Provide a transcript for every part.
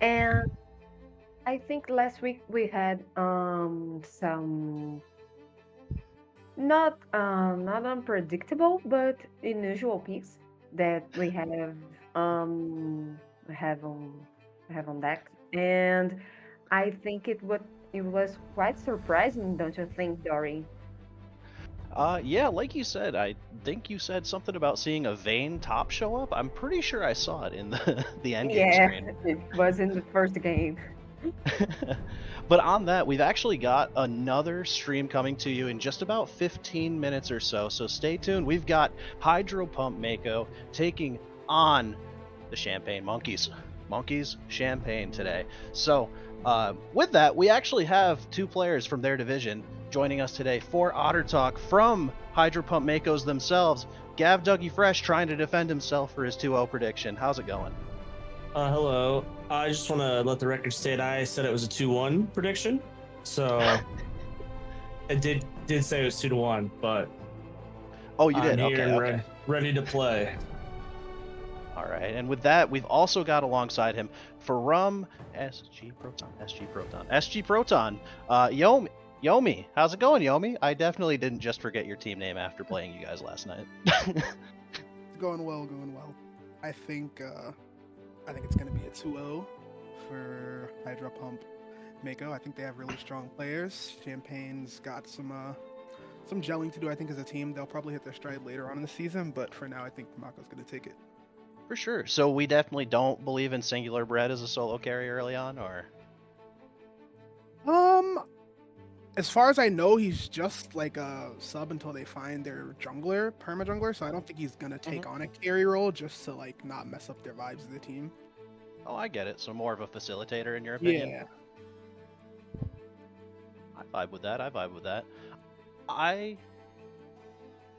And I think last week we had some not unpredictable but unusual picks that um have on have on deck. And I think it was quite surprising, don't you think, Dory? Yeah, like you said, I think you said something about seeing a Vayne top show up. I'm pretty sure I saw it in the the end game Yeah, screen. it was in the first game. But on that, we've actually got another stream coming to you in just about 15 minutes or so. So stay tuned. We've got HydroPump Mako taking on the Champagne Monkeys. Monkeys Champagne today. So with that, we actually have two players from their division joining us today for Otter Talk from HydroPump Makos themselves. Gav Dougie Fresh trying to defend himself for his 2-0 prediction. How's it going? Hello. I just want to let the record state I said it was a 2-1 prediction. So it did say it was 2-1, but Oh, you I'm did? here Okay, and okay. ready to play. All right, and with that, we've also got alongside him from SG Proton, Yomi. How's it going, Yomi? I definitely didn't just forget your team name after playing you guys last night. Going well, going well. I think it's gonna be a 2-0 for HydroPump Mako. I think they have really strong players. Champagne's got some gelling to do, I think, as a team. They'll probably hit their stride later on in the season, but for now I think Mako's gonna take it. For sure. So we definitely don't believe in Singular Bread as a solo carry early on, or Um as far as I know, he's just like a sub until they find their jungler, perma jungler, so I don't think he's gonna take on a carry role just to like not mess up their vibes of the team. oh, I get it. So more of a facilitator in your opinion. Yeah. I vibe with that. I vibe with that. I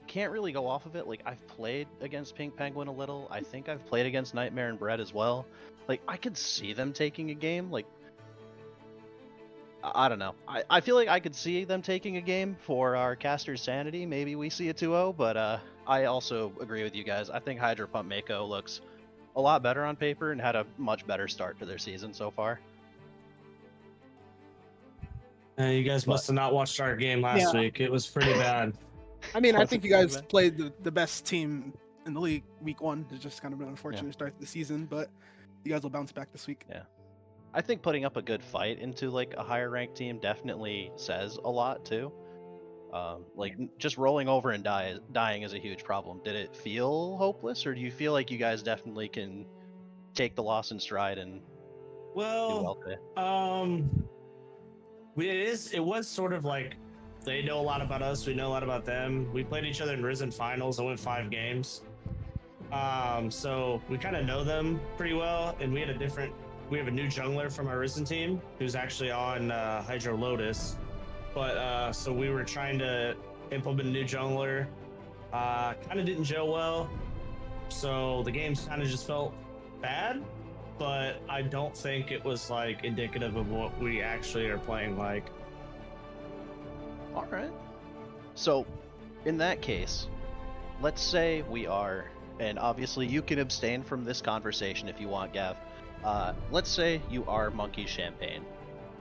can't really go off of it. Like, I've played against Pink Penguin a little. I think I've played against Nightmare and Bread as well. Like, I could see them taking a game. Like, I don't know. I feel like I could see them taking a game for our caster's sanity. Maybe we see a 2-0, but I also agree with you guys. I think Hydro Pump Mako looks a lot better on paper and had a much better start to their season so far. You guys must have not watched our game last Yeah. week. It was pretty bad. I mean, I Was think it you really guys bad? played the best team in the league week one. It's just kind of an unfortunate start to the season, but you guys will bounce back this week. Yeah. I think putting up a good fight into like a higher ranked team definitely says a lot too. Like just rolling over and dying is a huge problem. Did it feel hopeless, or do you feel like you guys definitely can take the loss in stride and do well Well, today? it was sort of like they know a lot about us, we know a lot about them. We played each other in Risen finals and went 5 games. So we kind of know them pretty well, and we have a new jungler from our Risen team who's actually on Hydro Lotus. But so we were trying to implement a new jungler. Kind of didn't gel well, so the games kind of just felt bad. But I don't think it was like indicative of what we actually are playing like. All right. So, in that case, let's say we are, and obviously you can abstain from this conversation if you want, Gav. Let's say you are Monkey Champagne.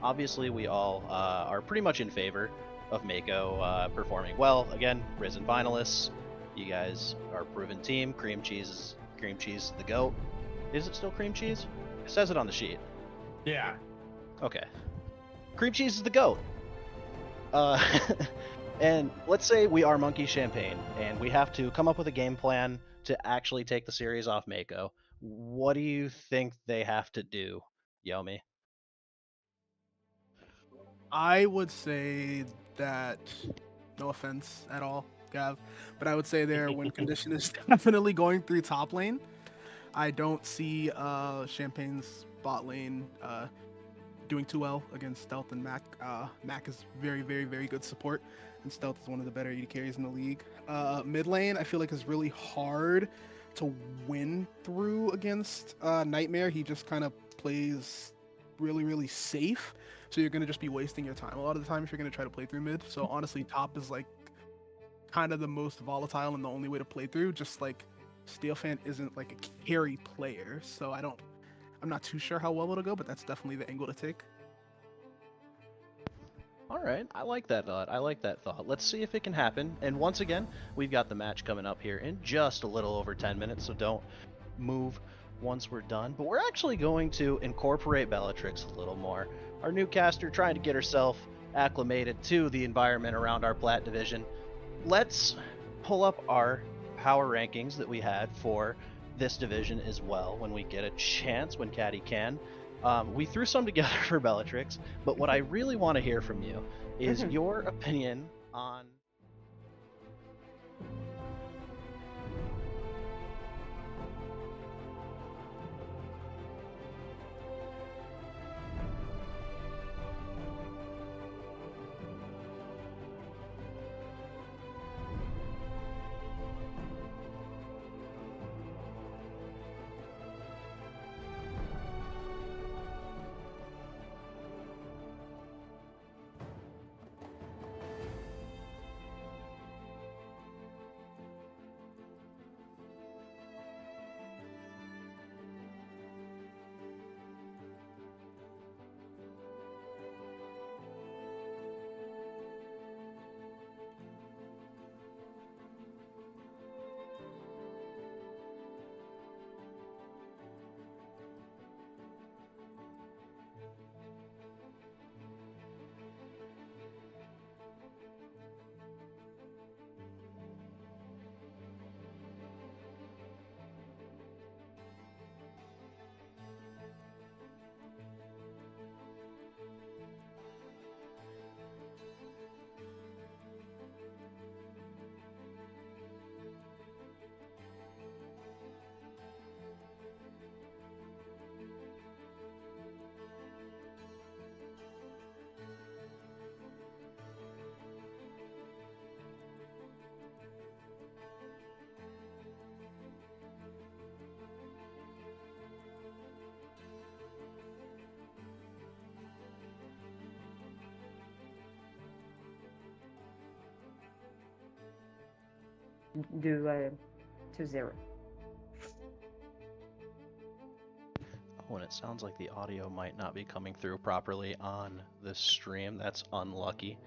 Obviously, we all are pretty much in favor of Mako performing well. Again, Risen finalists. You guys are a proven team. Cream cheese is the goat. Is it still cream cheese? It says it on the sheet. Yeah. Okay. Cream cheese is the goat. Uh, and let's say we are Monkey Champagne, and we have to come up with a game plan to actually take the series off Mako. What do you think they have to do, Yomi? I would say that, no offense at all, Gav, but I would say their win condition is definitely going through top lane. I don't see Champagne's bot lane doing too well against Stealth and Mac. Mac is very, very, very good support, and Stealth is one of the better AD carries in the league. Mid lane, I feel like is really hard to win through against Nightmare. He just kind of plays really, really safe. So you're gonna just be wasting your time a lot of the time if you're gonna try to play through mid. So honestly, top is like kind of the most volatile and the only way to play through. Just like Steelfan isn't like a carry player, so I don't I'm not too sure how well it'll go, but that's definitely the angle to take. All right, I like that thought. I like that thought. Let's see if it can happen. And once again, we've got the match coming up here in just a little over 10 minutes, so don't move once we're done. But we're actually going to incorporate Bellatrix a little more. Our new caster trying to get herself acclimated to the environment around our Plat division. Let's pull up our power rankings that we had for this division as well when we get a chance, when Caddy can. We threw some together for Bellatrix, but what I really want to hear from you is Mhm. your opinion on. Do 2-0. Oh, and it sounds like the audio might not be coming through properly on this stream. That's unlucky.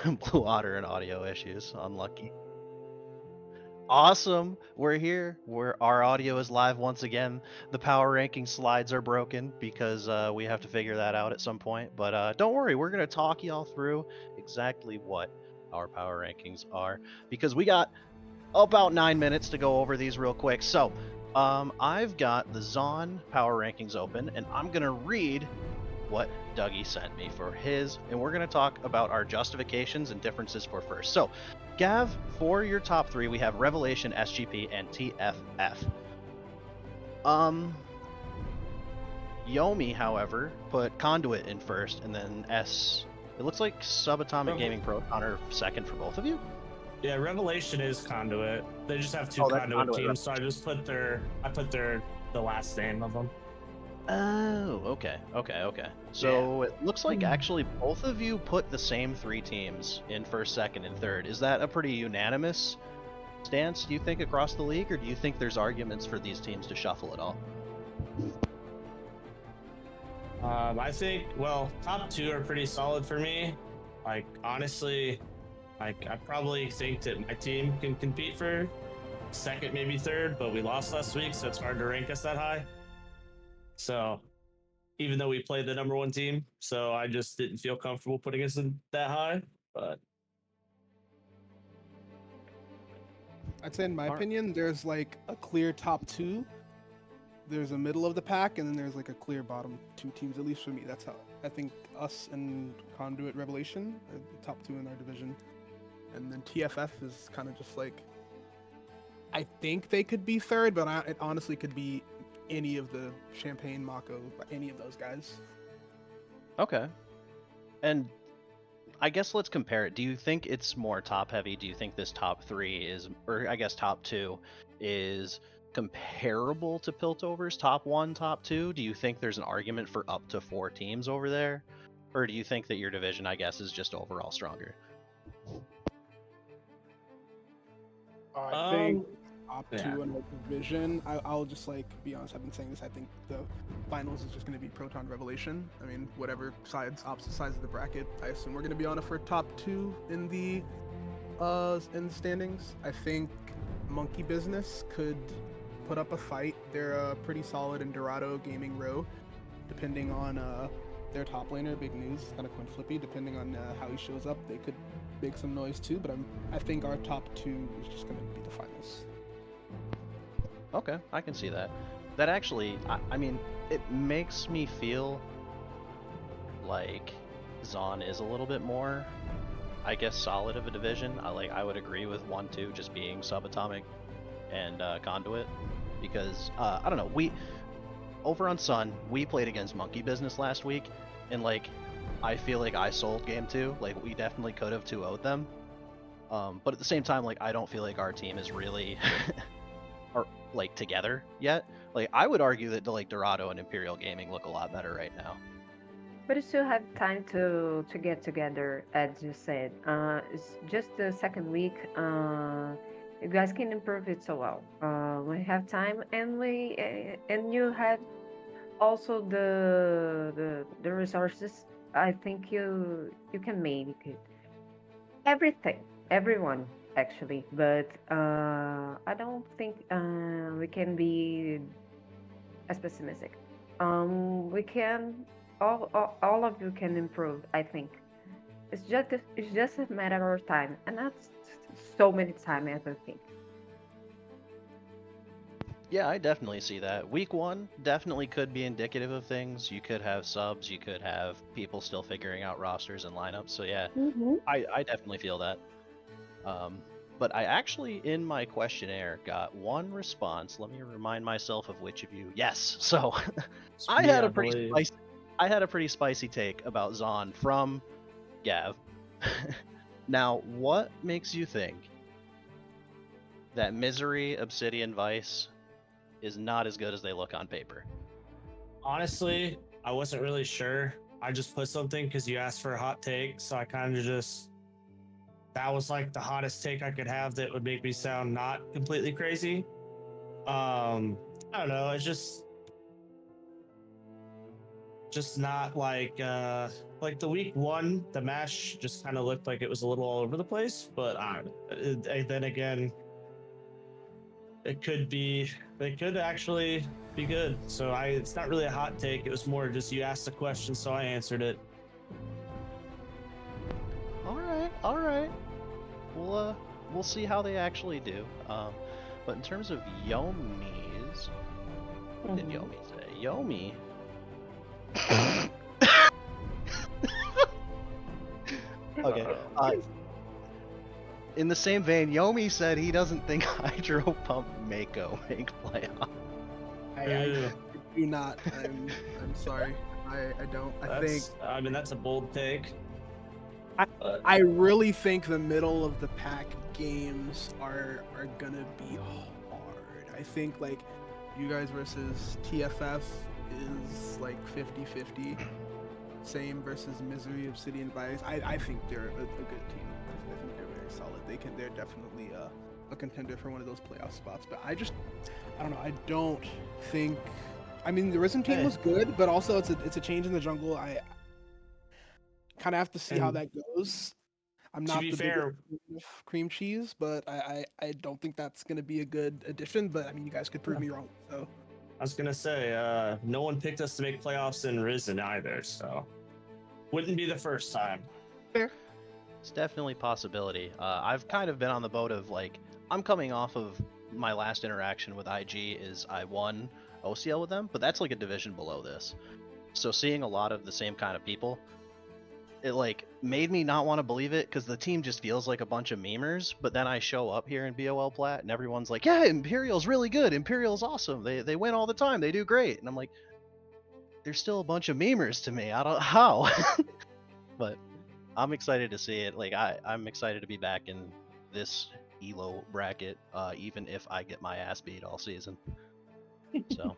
Blue Otter and audio issues. Unlucky. Awesome. We're here. Our audio is live once again. The power ranking slides are broken because we have to figure that out at some point. But don't worry, we're gonna talk y'all through exactly what our power rankings are because we got about 9 minutes to go over these real quick. So, I've got the Zon power rankings open, and I'm gonna read what Dougie sent me for his, and we're gonna talk about our justifications and differences for first. So, Gav, for your top three, we have Revelation, SGP, and TFF. Yomi, however, put Conduit in first, and then S. It looks like Subatomic Gaming Proton are second for both of you. Yeah, Revelation is Conduit. They just have two Oh, that's Conduit Conduit, teams, so I just put the last name of them. Oh, okay. So it looks like actually both of you put the same three teams in first, second, and third. Is that a pretty unanimous stance, do you think, across the league, or do you think there's arguments for these teams to shuffle at all? I think, well, top two are pretty solid for me. Like, honestly, like, I probably think that my team can compete for second, maybe third, but we lost last week, so it's hard to rank us that high. So, even though we played the number one team, so I just didn't feel comfortable putting us in that high. But I'd say, in my opinion, there's like a clear top two. There's a middle of the pack, and then there's like a clear bottom two teams. At least for me, that's how I think us and Conduit Revelation are the top two in our division. And then TFF is kind of just like, I think they could be third, but it honestly could be any of the Champagne, Mako, any of those guys. Okay. And I guess let's compare it. Do you think it's more top heavy? Do you think this top three is, or I guess top two is comparable to Piltover's top one, top two? Do you think there's an argument for up to 4 teams over there? Or do you think that your division, I guess, is just overall stronger? I think top Yeah. two in our division, I'll just like be honest. I've been saying this. I think the finals is just going to be Proton Revelation. I mean, whatever opposite sides of the bracket, I assume we're going to be on it for top two in the standings. I think Monkey Business could put up a fight. They're pretty solid in Dorado Gaming Row, depending on their top laner. Big news, kind of coin flippy. Depending on how he shows up, they could make some noise too. But I think our top two is just going to be the finals. Okay, I can see that. That actually, I mean, it makes me feel like Zon is a little bit more, I guess, solid of a division. I would agree with 1-2 just being subatomic and conduit, because I don't know, we over on Sun we played against Monkey Business last week, and like I feel like I sold game 2. Like we definitely could have 2-0'd them, but at the same time, like I don't feel like our team is really are like together yet. Like I would argue that like Dorado and Imperial Gaming look a lot better right now. But you still have time to get together, as you said. It's just the second week. You guys can improve it so well. We have time, and and you have also the resources. I think you can make it. Everyone actually, but I don't think we can be as pessimistic. We can all of you can improve. I think it's just a matter of time, and that's so many time as I think. Yeah, I definitely see that. Week 1 definitely could be indicative of things. You could have subs, you could have people still figuring out rosters and lineups. So yeah, I definitely feel that. But I actually, in my questionnaire, got one response. Let me remind myself of which of you. Yes. So I had a pretty spicy, I had a pretty spicy take about Zon from Gav. Now, what makes you think that Misery, Obsidian, Vice is not as good as they look on paper? Honestly, I wasn't really sure. I just put something because you asked for a hot take, so I kind of just, that was like the hottest take I could have that would make me sound not completely crazy. I don't know. It's just not like the week 1, the match just kind of looked like it was a little all over the place. But then again, it could be, they could actually be good. So it's not really a hot take. It was more just you asked the question, so I answered it. All right. We'll see how they actually do. But in terms of Yomi's, what did Yomi say? Yomi. Okay. In the same vein, Yomi said he doesn't think HydroPump Mako make playoff. I do not. I'm sorry. I don't. I mean, that's a bold take. I really think the middle of the pack games are gonna be hard. I think like you guys versus TFF is like 50-50. Same versus Misery, Obsidian, Vice. I think they're a good team. I think they're very solid. They're definitely a contender for one of those playoff spots. But I don't know. I don't think. I mean, the Risen team was good, but also it's a change in the jungle. I kind of have to see how that goes. I'm not the biggest cream cheese, but I don't think that's going to be a good addition. But I mean, you guys could prove me wrong. So I was gonna say, no one picked us to make playoffs in Risen either, so wouldn't be the first time. fair. It's definitely a possibility. I've kind of been on the boat of like, I'm coming off of my last interaction with IG is I won OCL with them, but that's like a division below this. So seeing a lot of the same kind of people, it like made me not want to believe it, because the team just feels like a bunch of memers. But then I show up here in BOL Plat and everyone's like, yeah, Imperial's really good, Imperial's awesome, they win all the time, they do great. And I'm like, they're still a bunch of memers to me. I don't how. But I'm excited to see it. Like I'm excited to be back in this elo bracket, even if I get my ass beat all season. So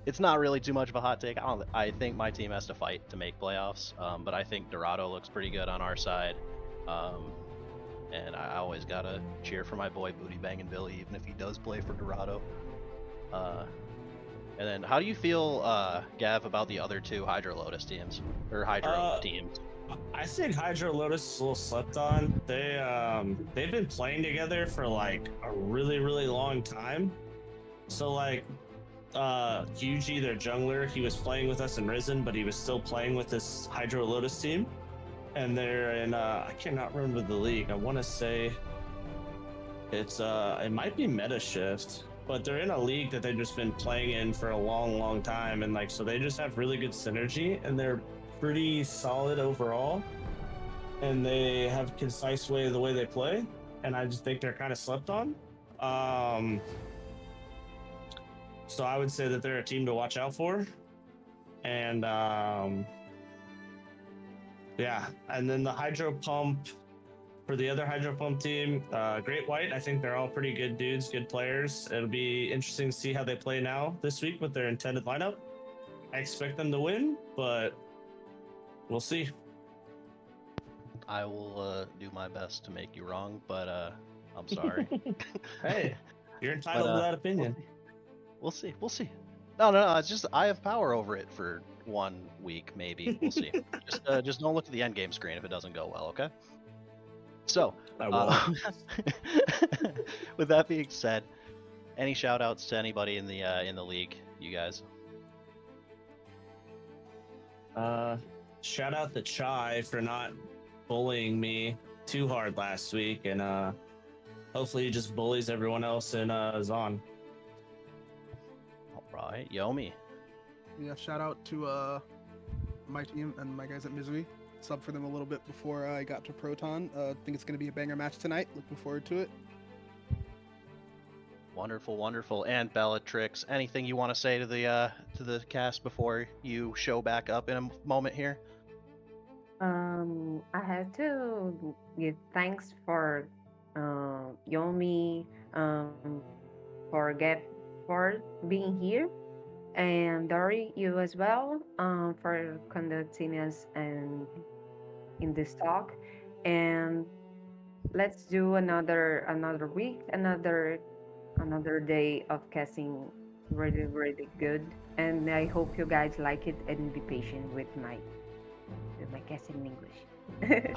it's not really too much of a hot take. I think my team has to fight to make playoffs, but I think Dorado looks pretty good on our side, and I always gotta cheer for my boy Booty Bangin' Billy, even if he does play for Dorado. And then, how do you feel, Gav, about the other two Hydro Lotus teams or Hydro teams? I think Hydro Lotus is a little slept on. They've been playing together for like a really long time. So like Yuji, their jungler, he was playing with us in Risen, but he was still playing with this Hydro Lotus team. And they're in I cannot remember the league. I want to say it's it might be Meta Shift, but they're in a league that they've just been playing in for a long time, and like so they just have really good synergy and they're pretty solid overall, and they have concise the way they play, and I just think they're kind of slept on. So I would say that they're a team to watch out for, and yeah, and then the HydroPump, for the other HydroPump team, Great White, I think they're all pretty good dudes, good players. It'll be interesting to see how they play now this week with their intended lineup. I expect them to win, but we'll see. I will do my best to make you wrong, but I'm sorry. Hey, you're entitled to that opinion. We'll see. We'll see. No. It's just I have power over it for 1 week, maybe. We'll see. Just don't look at the end game screen if it doesn't go well, okay? So, with that being said, any shout outs to anybody in the league, you guys? Shout out to Chai for not bullying me too hard last week, and hopefully he just bullies everyone else in Zon. All right, Yomi. Yeah, shout out to my team and my guys at Mizui. Sub for them a little bit before I got to Proton. Think it's going to be a banger match tonight. Looking forward to it. Wonderful. And Bellatrix, anything you want to say to the cast before you show back up in a moment here? I have to give thanks for Yomi, for being here, and Dory, you as well, for conducting us and in this talk. And let's do another week, another day of casting really good. And I hope you guys like it and be patient with my casting in English.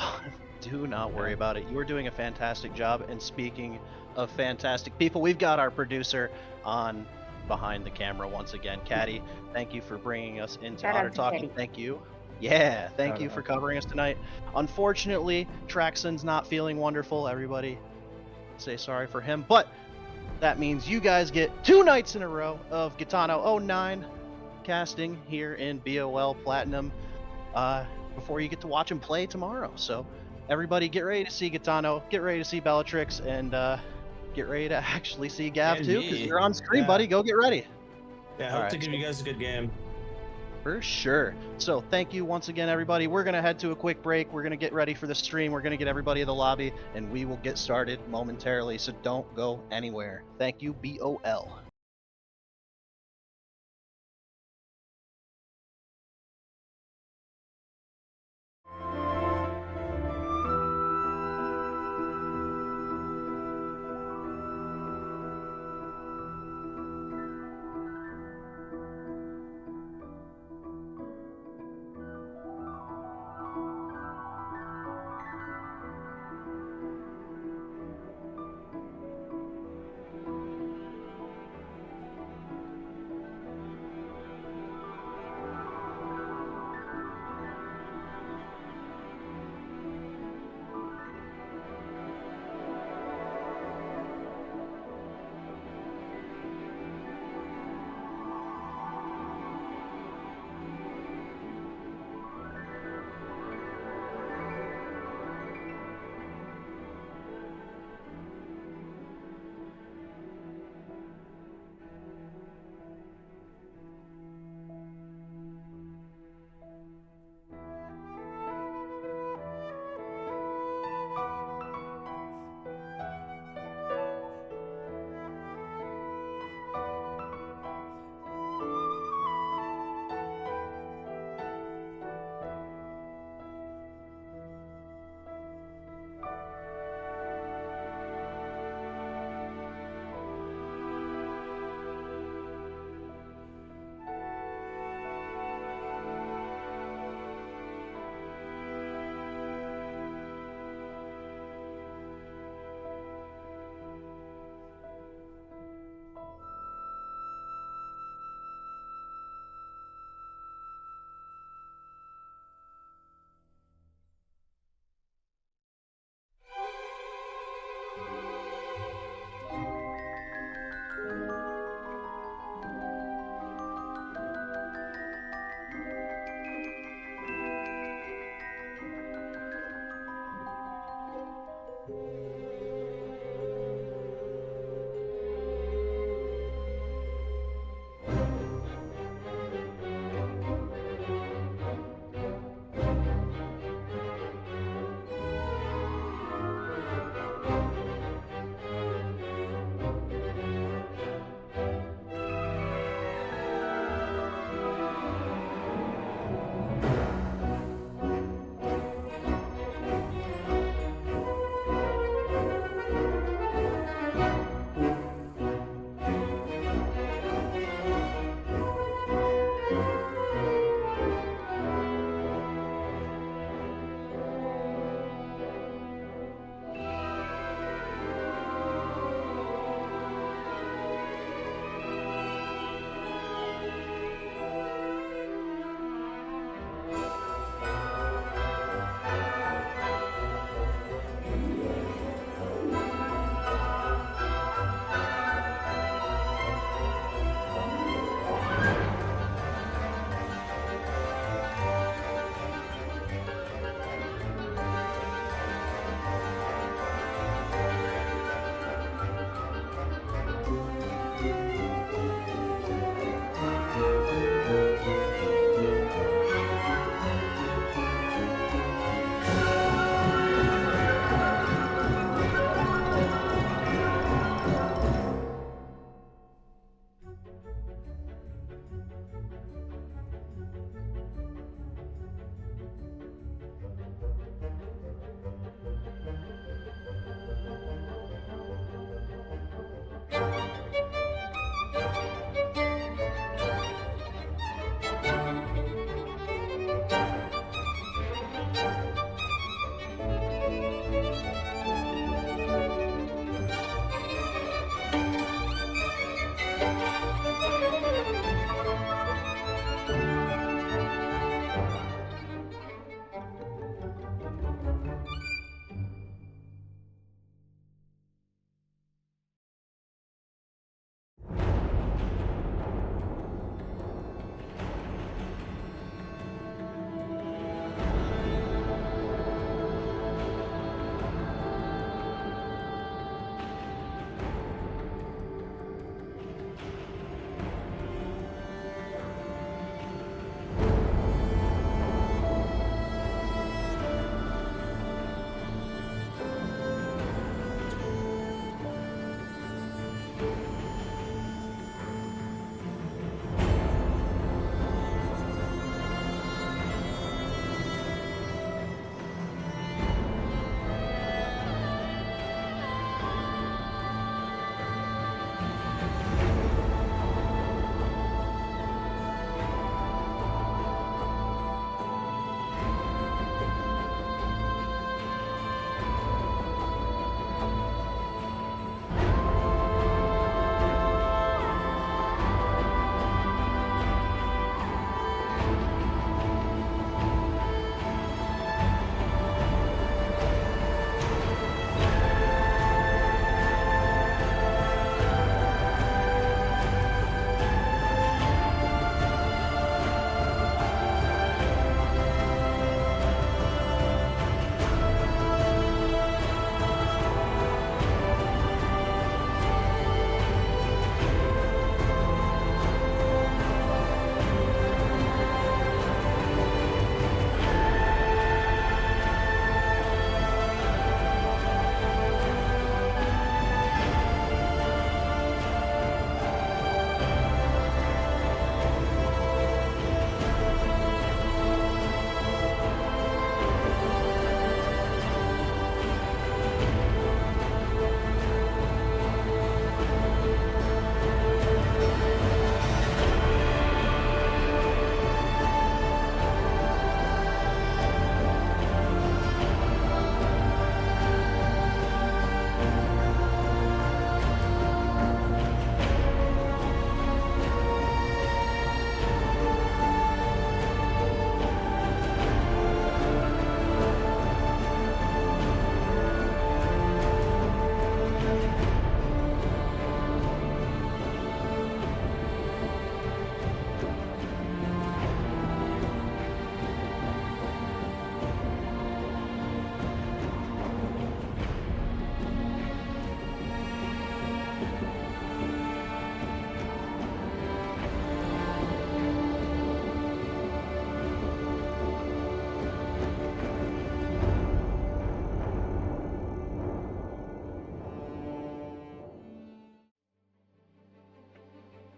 Do not worry about it. You are doing a fantastic job. And speaking of fantastic people, we've got our producer on behind the camera once again. Caddy, thank you for bringing us into Shout Otter out to Talking. Caddy. Thank you. Yeah, thank you for covering us tonight. Unfortunately, Traxon's not feeling wonderful. Everybody say sorry for him. But that means you guys get 2 nights in a row of Gitano 09 casting here in BOL Platinum before you get to watch him play tomorrow. So everybody get ready to see Gitano, get ready to see Bellatrix, and get ready to actually see Gav And too, me. because you're on screen, Yeah. buddy. Go get ready. Yeah, I All hope right, to give you guys a good game. For sure. So thank you once again, everybody. We're going to head to a quick break. We're going to get ready for the stream. We're going to get everybody in the lobby, and we will get started momentarily. So don't go anywhere. Thank you, BOL.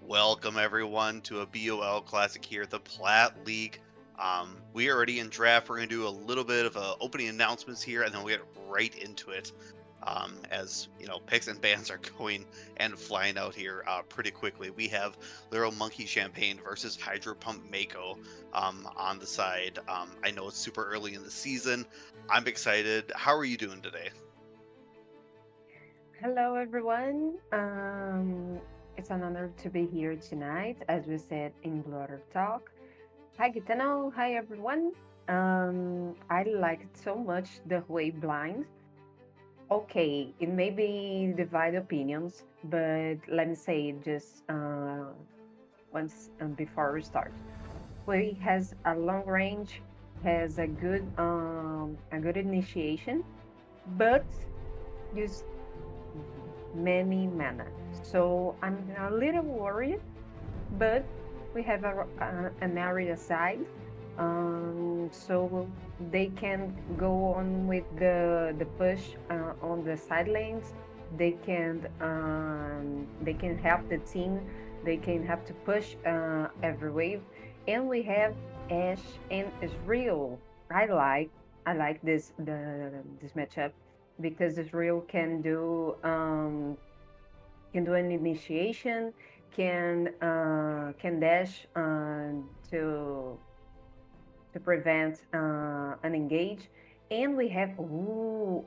Welcome everyone to a BOL Classic here at the Plat League. We are already in draft. We're going to do a little bit of opening announcements here, and then we'll get right into it. As you know, picks and bans are going and flying out here pretty quickly. We have Little Monkey Champagne versus HydroPump Mako on the side. I know it's super early in the season. I'm excited. How are you doing today? Hello, everyone. It's an honor to be here tonight, as we said in Blotter Talk. Hi, Gitano. Hi, everyone. I liked so much the way blind. Okay, it may be divide opinions, but let me say just once before we start. Way has a long range, has a good initiation, but use many mana. So I'm a little worried, but we have an area side, so they can go on with the push on the side lanes. They can help the team. They can have to push every wave, and we have Ash and Israel. I like I like this matchup because Israel can do an initiation, can dash to prevent an engage, and we have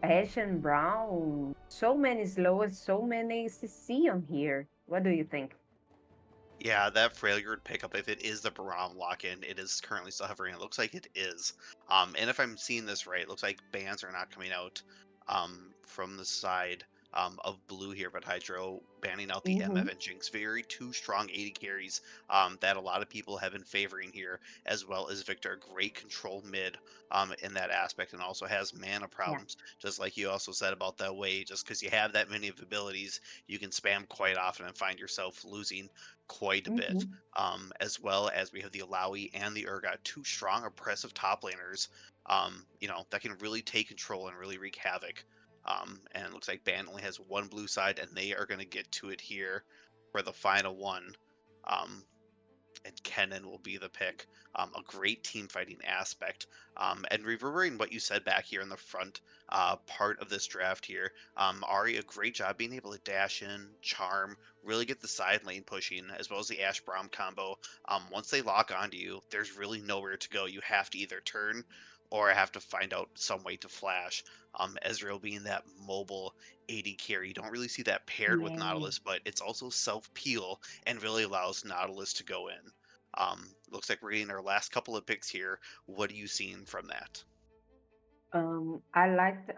Ash and Brown. So many slow and so many CC on here. What do you think? Yeah, that Freljord pickup, if it is the Baram lock-in, it is currently still hovering. It looks like it is. And if I'm seeing this right, it looks like bans are not coming out from the side of blue here, but Hydro banning out the Mm-hmm. MF and Jinx. Very two strong 80 carries that a lot of people have been favoring here, as well as Victor. A great control mid in that aspect, and also has mana Yeah. problems, just like you also said about that way. Just because you have that many of abilities, you can spam quite often and find yourself losing quite a bit. Mm-hmm. As well as we have the Alawi and the Urgot, two strong, oppressive top laners, that can really take control and really wreak havoc. And it looks like Ban only has one blue side, and they are going to get to it here for the final one. Um, and Kennen will be the pick. A great team fighting aspect. And reverberating what you said back here in the front part of this draft here, Ari, a great job being able to dash in, charm, really get the side lane pushing, as well as the Ash Braum combo. Once they lock onto you, there's really nowhere to go. You have to either turn or have to find out some way to flash. Ezreal being that mobile 80 carry. You don't really see that paired with Yeah. Nautilus, but it's also self peel and really allows Nautilus to go in. Looks like we're getting our last couple of picks here. What are you seeing from that? I liked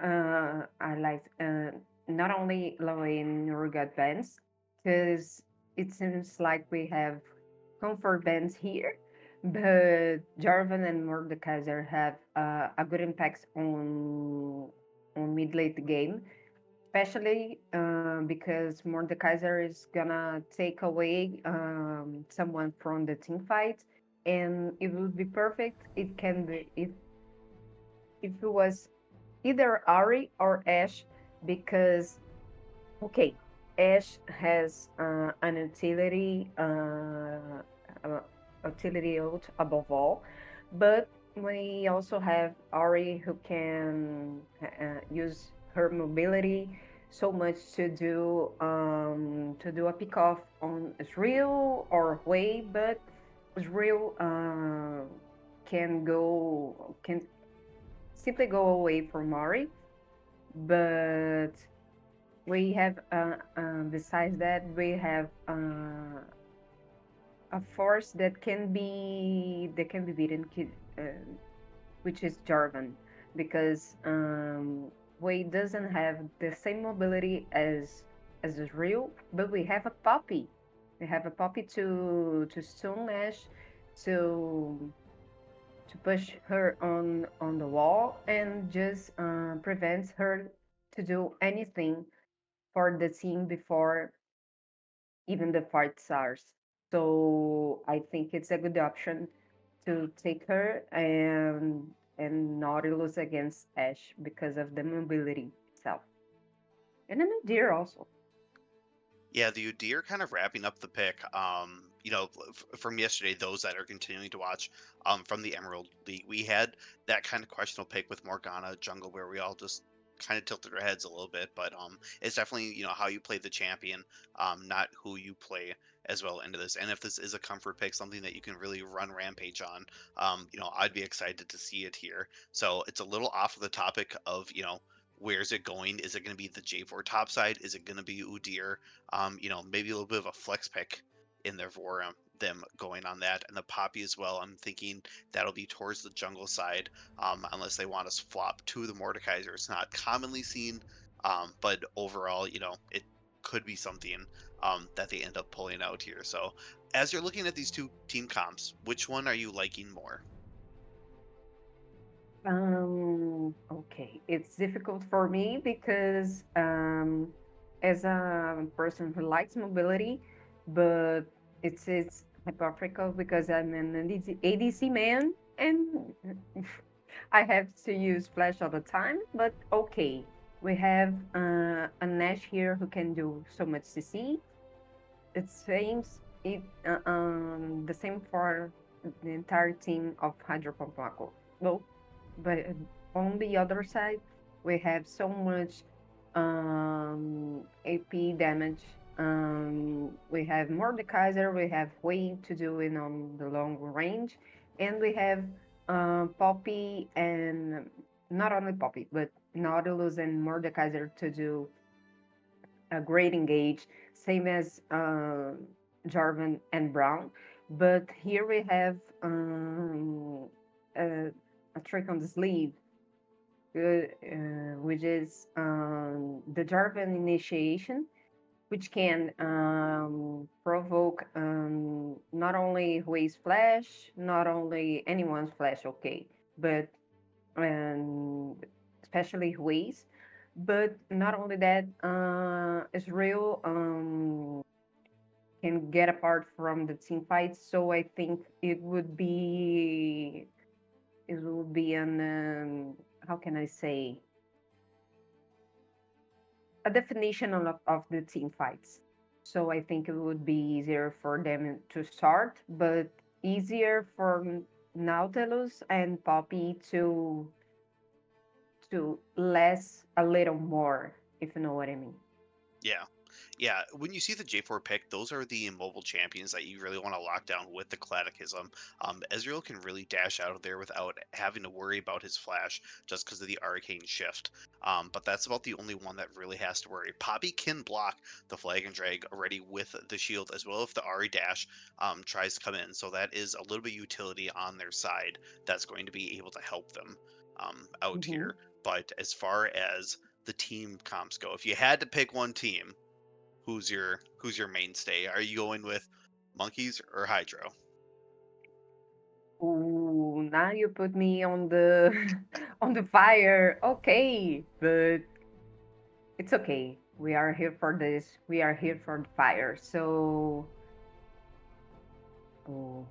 not only Lane Rugat bands, because it seems like we have comfort bands here, but Jarvan and Mordekaiser have a good impact on mid late game, especially because Mordekaiser is gonna take away someone from the team fight, and it would be perfect. It can be if it was either Ari or Ash, because okay, Ash has uh, utility ult above all, but we also have Ari who can use her mobility so much to do a pick off on Israel or Way, but Israel can simply go away from Ari, but we have besides that we have a force that can be beaten, which is Jarvan, because Wei doesn't have the same mobility as Israel, but we have a Poppy. We have a Poppy to stone Ash, to push her on the wall and just prevents her to do anything for the team before even the fight starts. So I think it's a good option to take her and Nautilus against Ash because of the mobility itself. And I'm a deer also. Yeah, the Udyr kind of wrapping up the pick. From yesterday, those that are continuing to watch, from the Emerald League, we had that kind of questionable pick with Morgana jungle where we all just kind of tilted our heads a little bit. But it's definitely how you play the champion, not who you play as well into this. And if this is a comfort pick, something that you can really run rampage on, I'd be excited to see it here. So it's a little off of the topic of where's it going? Is it going to be the J4 top side? Is it going to be Udyr? Maybe a little bit of a flex pick in there for them going on that. And the Poppy as well, I'm thinking that'll be towards the jungle side, unless they want us flop to the Mordekaiser. It's not commonly seen, but overall, it could be something that they end up pulling out here. So as you're looking at these two team comps, which one are you liking more? Okay. It's difficult for me because as a person who likes mobility, but it's hypocritical because I'm an ADC man and I have to use flash all the time. But okay, we have a Nash here who can do so much CC. It seems the same for the entire team of HydroPump Mako. Well, but on the other side, we have so much AP damage. We have Mordekaiser, we have way to do it on the long range, and we have Poppy and not only Poppy, but Nautilus and Mordekaiser to do a great engage, same as Jarvan and Brown. But here we have a trick on the sleeve, which is the Jarvan initiation, which can provoke not only Hui's flash, not only anyone's flash, okay, but especially Hui's. But not only that, Israel can get apart from the team fights. So I think it would be an how can I say, a definition of the team fights. So I think it would be easier for them to start, but easier for Nautilus and Poppy to less a little more, if you know what I mean. Yeah. Yeah, when you see the J4 pick, those are the immobile champions that you really want to lock down with the Catechism. Ezreal can really dash out of there without having to worry about his flash just because of the arcane shift. But that's about the only one that really has to worry. Poppy can block the flag and drag already with the shield as well if the Ari dash tries to come in. So that is a little bit of utility on their side that's going to be able to help them out Hmm. here. But as far as the team comps go, if you had to pick one team, who's your mainstay? Are you going with Monkeys or Hydro? Ooh, now you put me on the on the fire. Okay, but it's okay. We are here for this. We are here for the fire. So, oh,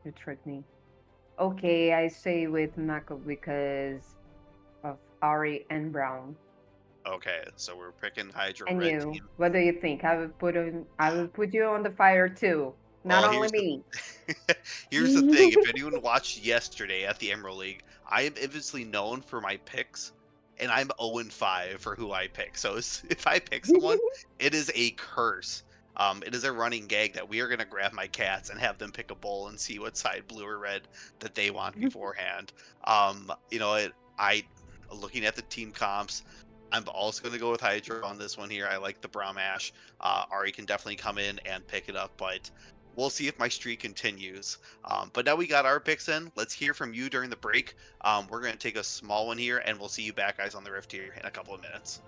you tricked me. Okay, I say with Mako because of Ari and Brown. Okay, so we're picking Hydro And red you, team. what do you think? I will put you on the fire too. Not Well, only me. here's the thing. If anyone watched yesterday at the Emerald League, I am infamously known for my picks, and I'm 0-5 for who I pick. So if I pick someone, it is a curse. It is a running gag that we are gonna grab my cats and have them pick a bowl and see what side, blue or red, that they want beforehand. I looking at the team comps. I'm also going to go with Hydro on this one here. I like the Braum Ash. Ari can definitely come in and pick it up, but we'll see if my streak continues. But now we got our picks in. Let's hear from you during the break. We're going to take a small one here, and we'll see you back, guys, on the Rift here in a couple of minutes.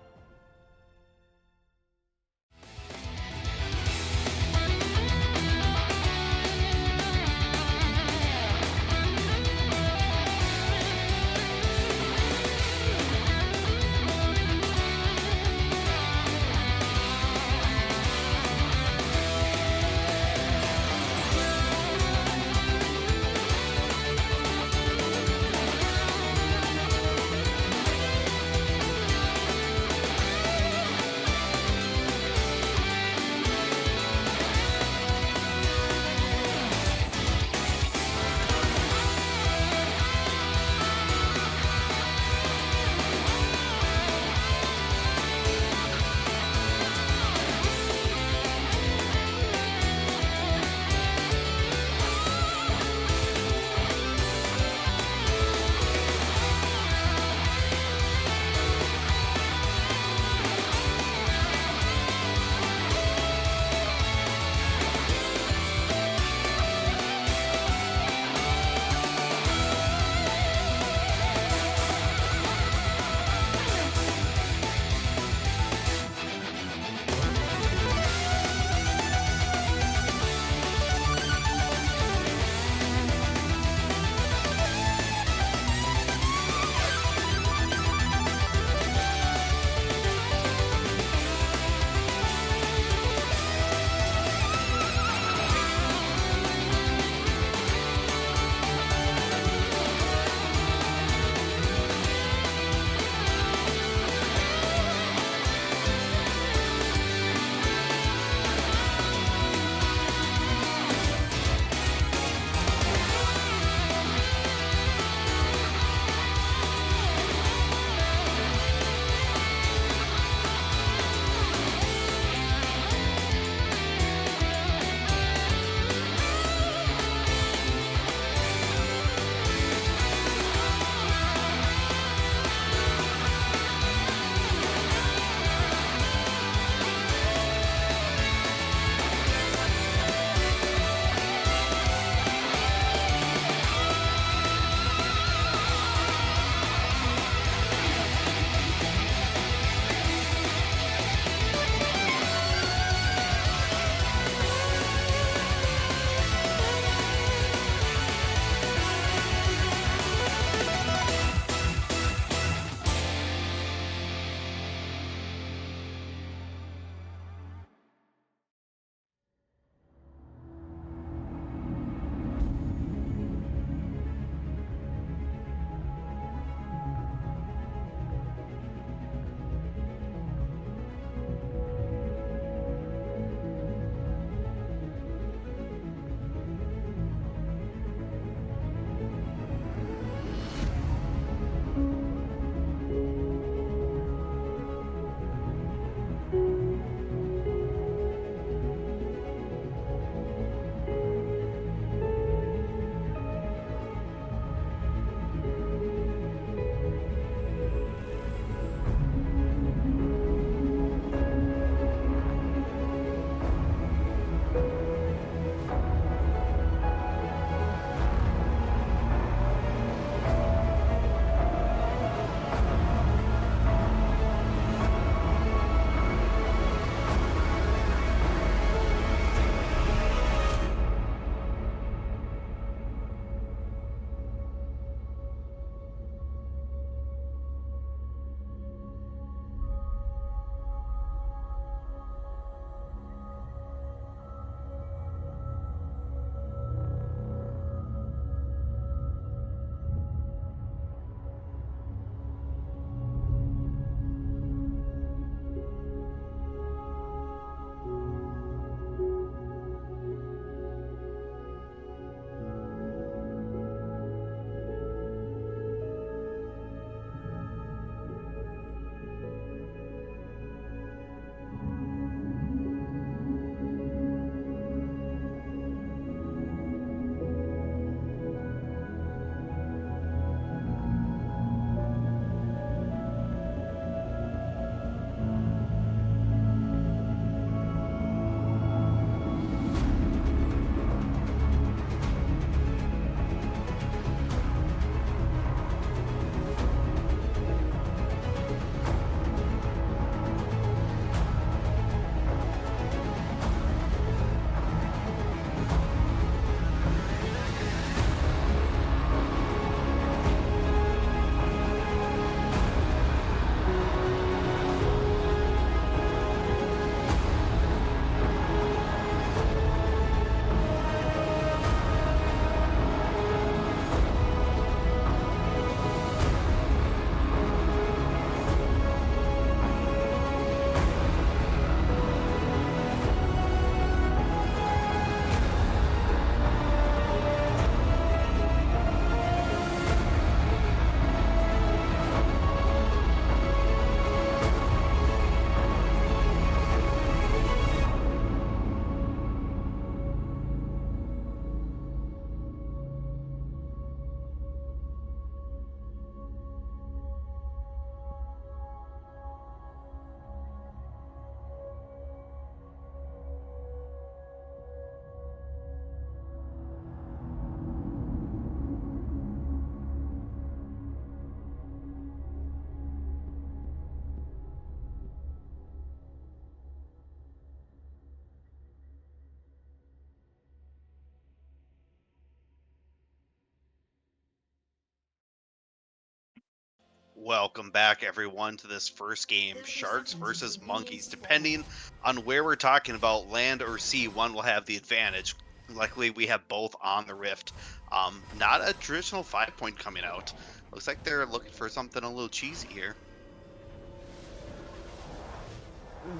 Welcome back, everyone, to this first game, Sharks versus Monkeys. Depending on where we're talking about, land or sea, one will have the advantage. Luckily, we have both on the Rift. Not a traditional 5-point coming out. Looks like they're looking for something a little cheesy here.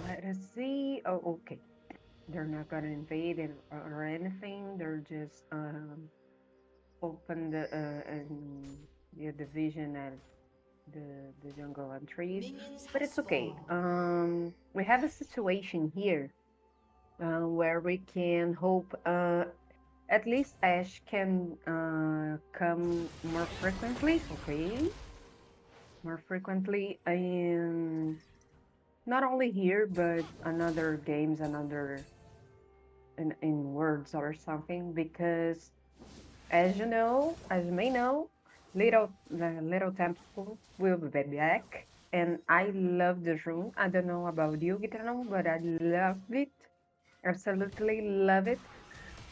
Let us see. Oh, okay. They're not gonna invade it or anything. They're just open the division and the jungle and trees. But it's okay. We have a situation here where we can hope at least Ash can come more frequently. Okay, more frequently, and not only here but another games, another in words or something. Because as you know, as you may know, the little temple will be back, and I love this room. I don't know about you, Gitano, but I love it. Absolutely love it,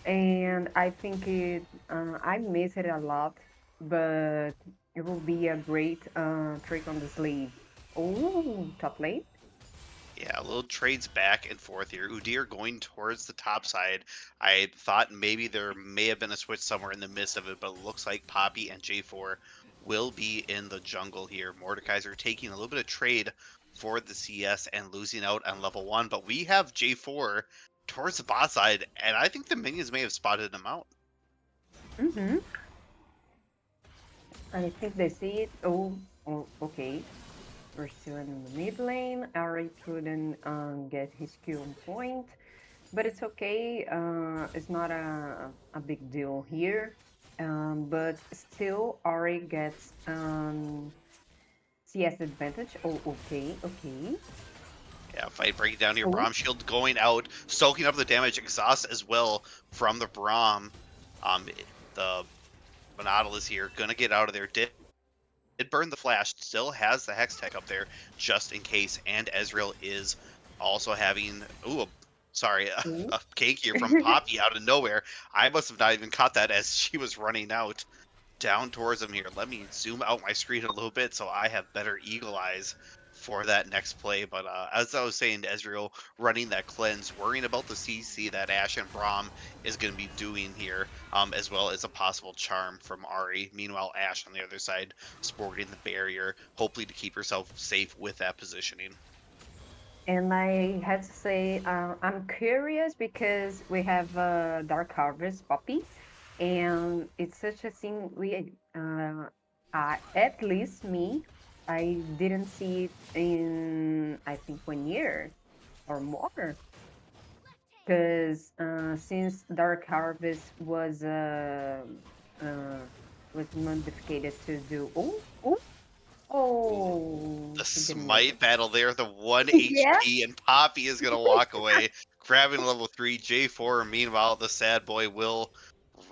and I think I miss it a lot, but it will be a great trick on the sleeve. Oh, top lane. Yeah, little trades back and forth here. Udyr going towards the top side. I thought maybe there may have been a switch somewhere in the midst of it, but it looks like Poppy and J4 will be in the jungle here. Mordekaiser taking a little bit of trade for the CS and losing out on level 1, but we have J4 towards the bot side, and I think the minions may have spotted him out. Mm-hmm. I think they see it. Oh, okay. We're still in the mid lane. Ari couldn't get his Q on point, but it's okay. It's not a big deal here. But still, Ari gets CS advantage. Oh, okay, okay. Yeah, fight breaking down here. Oh, Braum shield going out, soaking up the damage. Exhaust as well from the Braum. The Monautilus here gonna get out of there. Did burn the flash, still has the Hex Tech up there just in case, and Ezreal is also having sorry, oh. a cake here from Poppy out of nowhere. I must have not even caught that as she was running out down towards him here. Let me zoom out my screen a little bit so I have better eagle eyes for that next play. But as I was saying to Ezreal, running that cleanse, worrying about the CC that Ashe and Braum is going to be doing here, as well as a possible charm from Ari. Meanwhile, Ashe on the other side, sporting the barrier, hopefully to keep herself safe with that positioning. And I had to say, I'm curious because we have Dark Harvest Poppy, and it's such a thing at least me, I didn't see it in, I think, 1 year or more. Because since Dark Harvest was modified to do The she didn't make smite it. battle there, the 1 Yeah. HP, and Poppy is going to walk away, grabbing level 3. J4, meanwhile, the sad boy will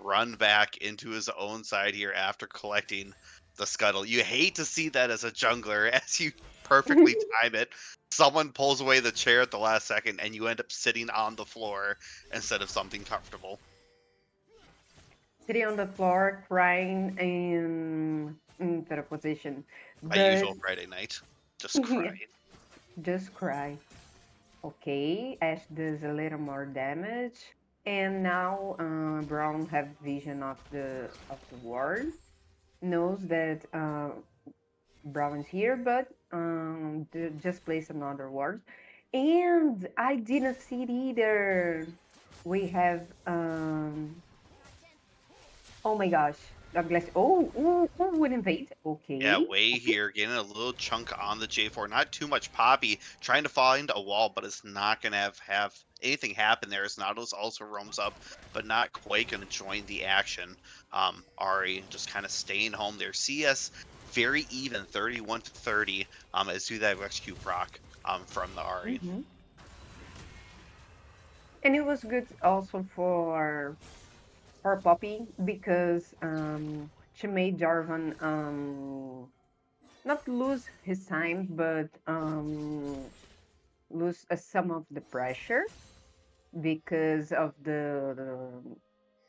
run back into his own side here after collecting the scuttle. You hate to see that as a jungler, as you perfectly time it. Someone pulls away the chair at the last second, and you end up sitting on the floor instead of something comfortable. Sitting on the floor crying in fetal position. My But usual Friday night. Just crying. just cry. Okay, Ash does a little more damage. And now Brown have vision of the ward. Knows that Brown is here, but just place another ward. And I didn't see it either. We have oh my gosh. Douglas. Oh, would invade. Yeah, Okay. Way Okay. here getting a little chunk on the J4. Not too much Poppy trying to find a wall, but it's not going to have anything happen there as Nautilus also roams up, but not quite going to join the action. Ari just kind of staying home there. CS very even, 31-30, as do that execute proc from the Ari. Mm-hmm. And it was good also for Poppy because she made Jarvan not lose his time, but lose some of the pressure because of the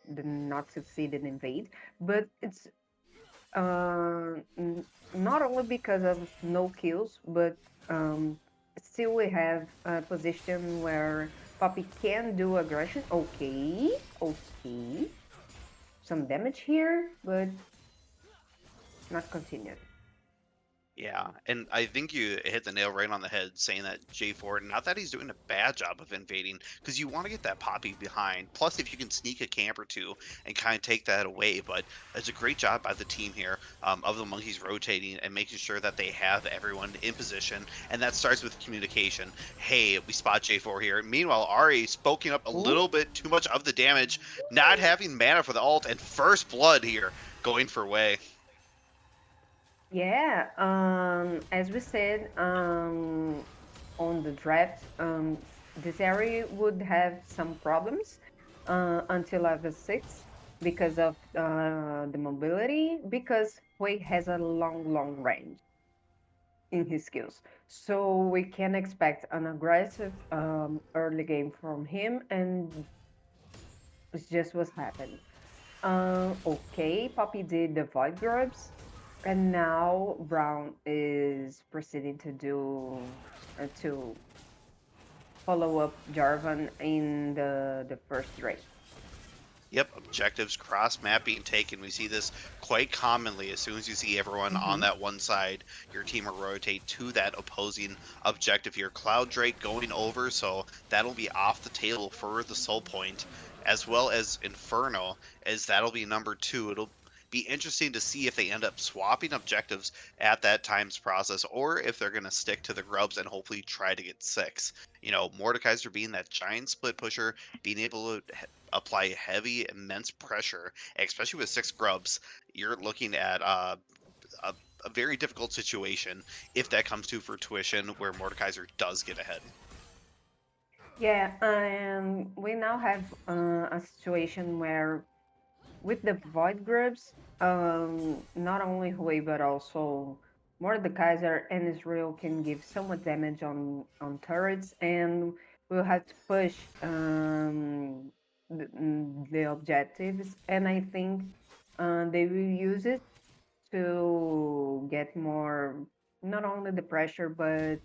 not succeeded invade. But it's Not only because of no kills, but still we have a position where Poppy can do aggression. Okay, okay. Some damage here, but not continued. Yeah, and I think you hit the nail right on the head saying that J4, not that he's doing a bad job of invading, because you want to get that Poppy behind. Plus, if you can sneak a camp or two and kind of take that away, but it's a great job by the team here of the monkeys rotating and making sure that they have everyone in position, and that starts with communication. Hey, we spot J4 here. Meanwhile, Ari spoking up a Ooh. little bit too much of the damage, not having mana for the ult, and first blood here going for Wei. Yeah, as we said on the draft, this area would have some problems until level 6 because of the mobility, because Hui has a long range in his skills. So we can expect an aggressive early game from him, and it's just what's happened. Okay, Poppy did the Void Grubs, and now Brown is proceeding to follow up Jarvan in the first race. Yep, objectives cross map being taken. We see this quite commonly. As soon as you see everyone on that one side, your team will rotate to that opposing objective here. Cloud Drake going over, so that'll be off the table for the Soul Point, as well as Inferno, as that'll be number 2. It'll be interesting to see if they end up swapping objectives at that times process, or if they're going to stick to the grubs and hopefully try to get 6. You know, Mordekaiser being that giant split pusher, being able to apply heavy, immense pressure, especially with 6 grubs, you're looking at a very difficult situation if that comes to fruition where Mordekaiser does get ahead. Yeah, and we now have a situation where with the Void Grubs, not only Hui but also Mordekaiser and Israel can give so much damage on turrets, and we'll have to push the objectives. And I think they will use it to get more, not only the pressure, but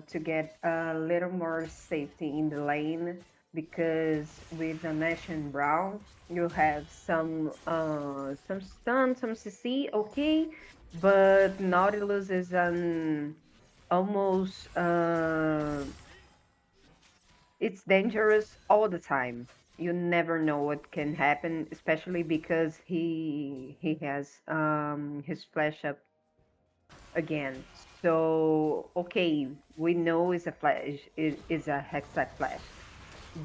to get a little more safety in the lane, because with the Nash and Brown, you have some stun, some CC, okay, but Nautilus is an almost it's dangerous all the time. You never know what can happen, especially because he has his flash up again. So okay, we know it's a flash, it is a hexack flash,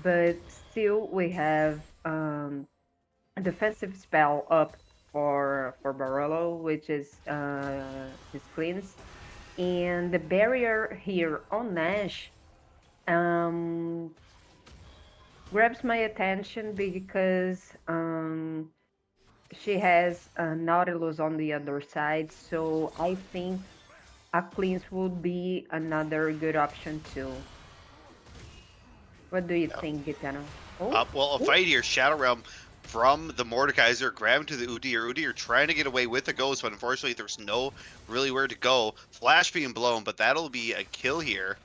but still we have a defensive spell up for Barolo, which is his cleanse, and the barrier here on Nash um grabs my attention because she has Nautilus on the other side, so I think a cleanse would be another good option too. What do you think, Gitano? Oh, Well, a fight here, Shadow Realm from the Mordekaiser, grabbing to the Udyr. Udyr trying to get away with the Ghost, but unfortunately there's no really where to go. Flash being blown, but that'll be a kill here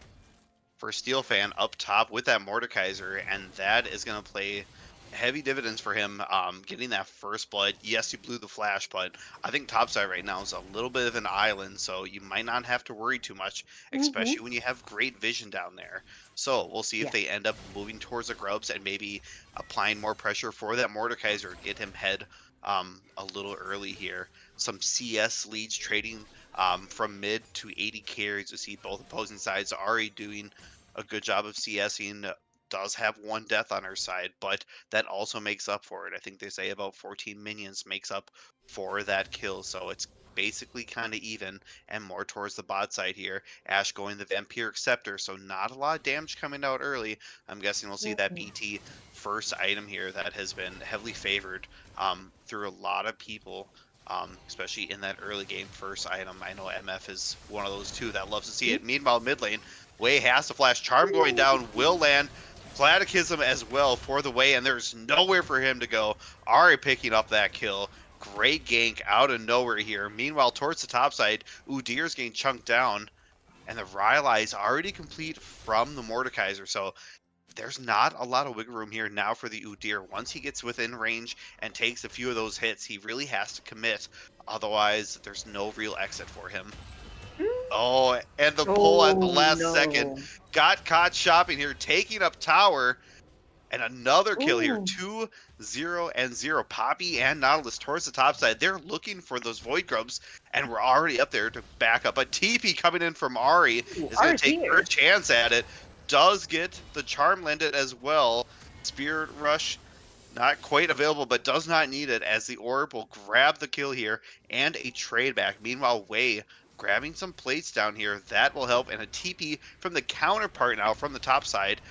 for Steel Fan up top with that Mordekaiser, and that is going to play heavy dividends for him getting that first blood. Yes, he blew the flash, but I think topside right now is a little bit of an island, so you might not have to worry too much, mm-hmm. especially when you have great vision down there. So we'll see if Yeah. they end up moving towards the grubs and maybe applying more pressure for that Mordekaiser, get him head a little early here. Some CS leads trading from mid to 80 carries. We see both opposing sides already doing a good job of CSing. Does have 1 death on her side, but that also makes up for it. I think they say about 14 minions makes up for that kill, so it's basically kind of even and more towards the bot side here. Ash going the Vampiric Scepter, so not a lot of damage coming out early. I'm guessing we'll see that Mhm. BT first item here that has been heavily favored through a lot of people. Especially in that early game first item. I know MF is one of those two that loves to see it. Meanwhile, mid lane, Wei has to flash. Charm going down, will land. Platichism as well for the Wei, and there's nowhere for him to go. Ari picking up that kill. Great gank out of nowhere here. Meanwhile, towards the top side, Udir's getting chunked down, and the Rylai is already complete from the Mordekaiser. So there's not a lot of wiggle room here now for the Udyr. Once he gets within range and takes a few of those hits, he really has to commit. Otherwise, there's no real exit for him. Oh, and the pull at the Oh last second. no. Got caught shopping here, taking up tower. And another kill here. Ooh. 2-0-0. Poppy and Nautilus towards the top side. They're looking for those Void Grubs, and we're already up there to back up. But TP coming in from Ari is going Ari's to take her here. chance at it. Does get the Charm landed as well. Spirit Rush not quite available, but does not need it, as the Orb will grab the kill here and a trade back. Meanwhile, Wei grabbing some plates down here. That will help, and a TP from the counterpart now from the top side.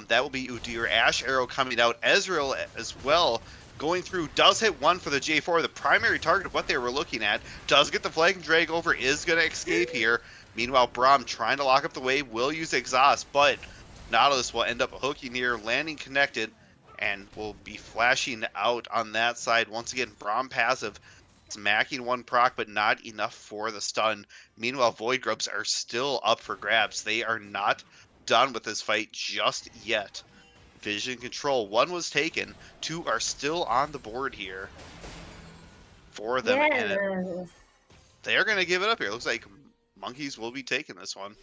That will be Udyr. Ash Arrow coming out. Ezreal as well going through. Does hit one for the J4. The primary target of what they were looking at. Does get the flag and drag over. Is going to escape here. Meanwhile, Braum trying to lock up the wave. Will use exhaust, but Nautilus will end up hooking here. Landing connected. And will be flashing out on that side. Once again, Braum passive. Smacking one proc, but not enough for the stun. Meanwhile, Void Grubs are still up for grabs. They are not done with this fight just yet. Vision control. 1 was taken. 2 are still on the board here for them. And Yes. they're going to give it up here. Looks like Monkeys will be taking this one.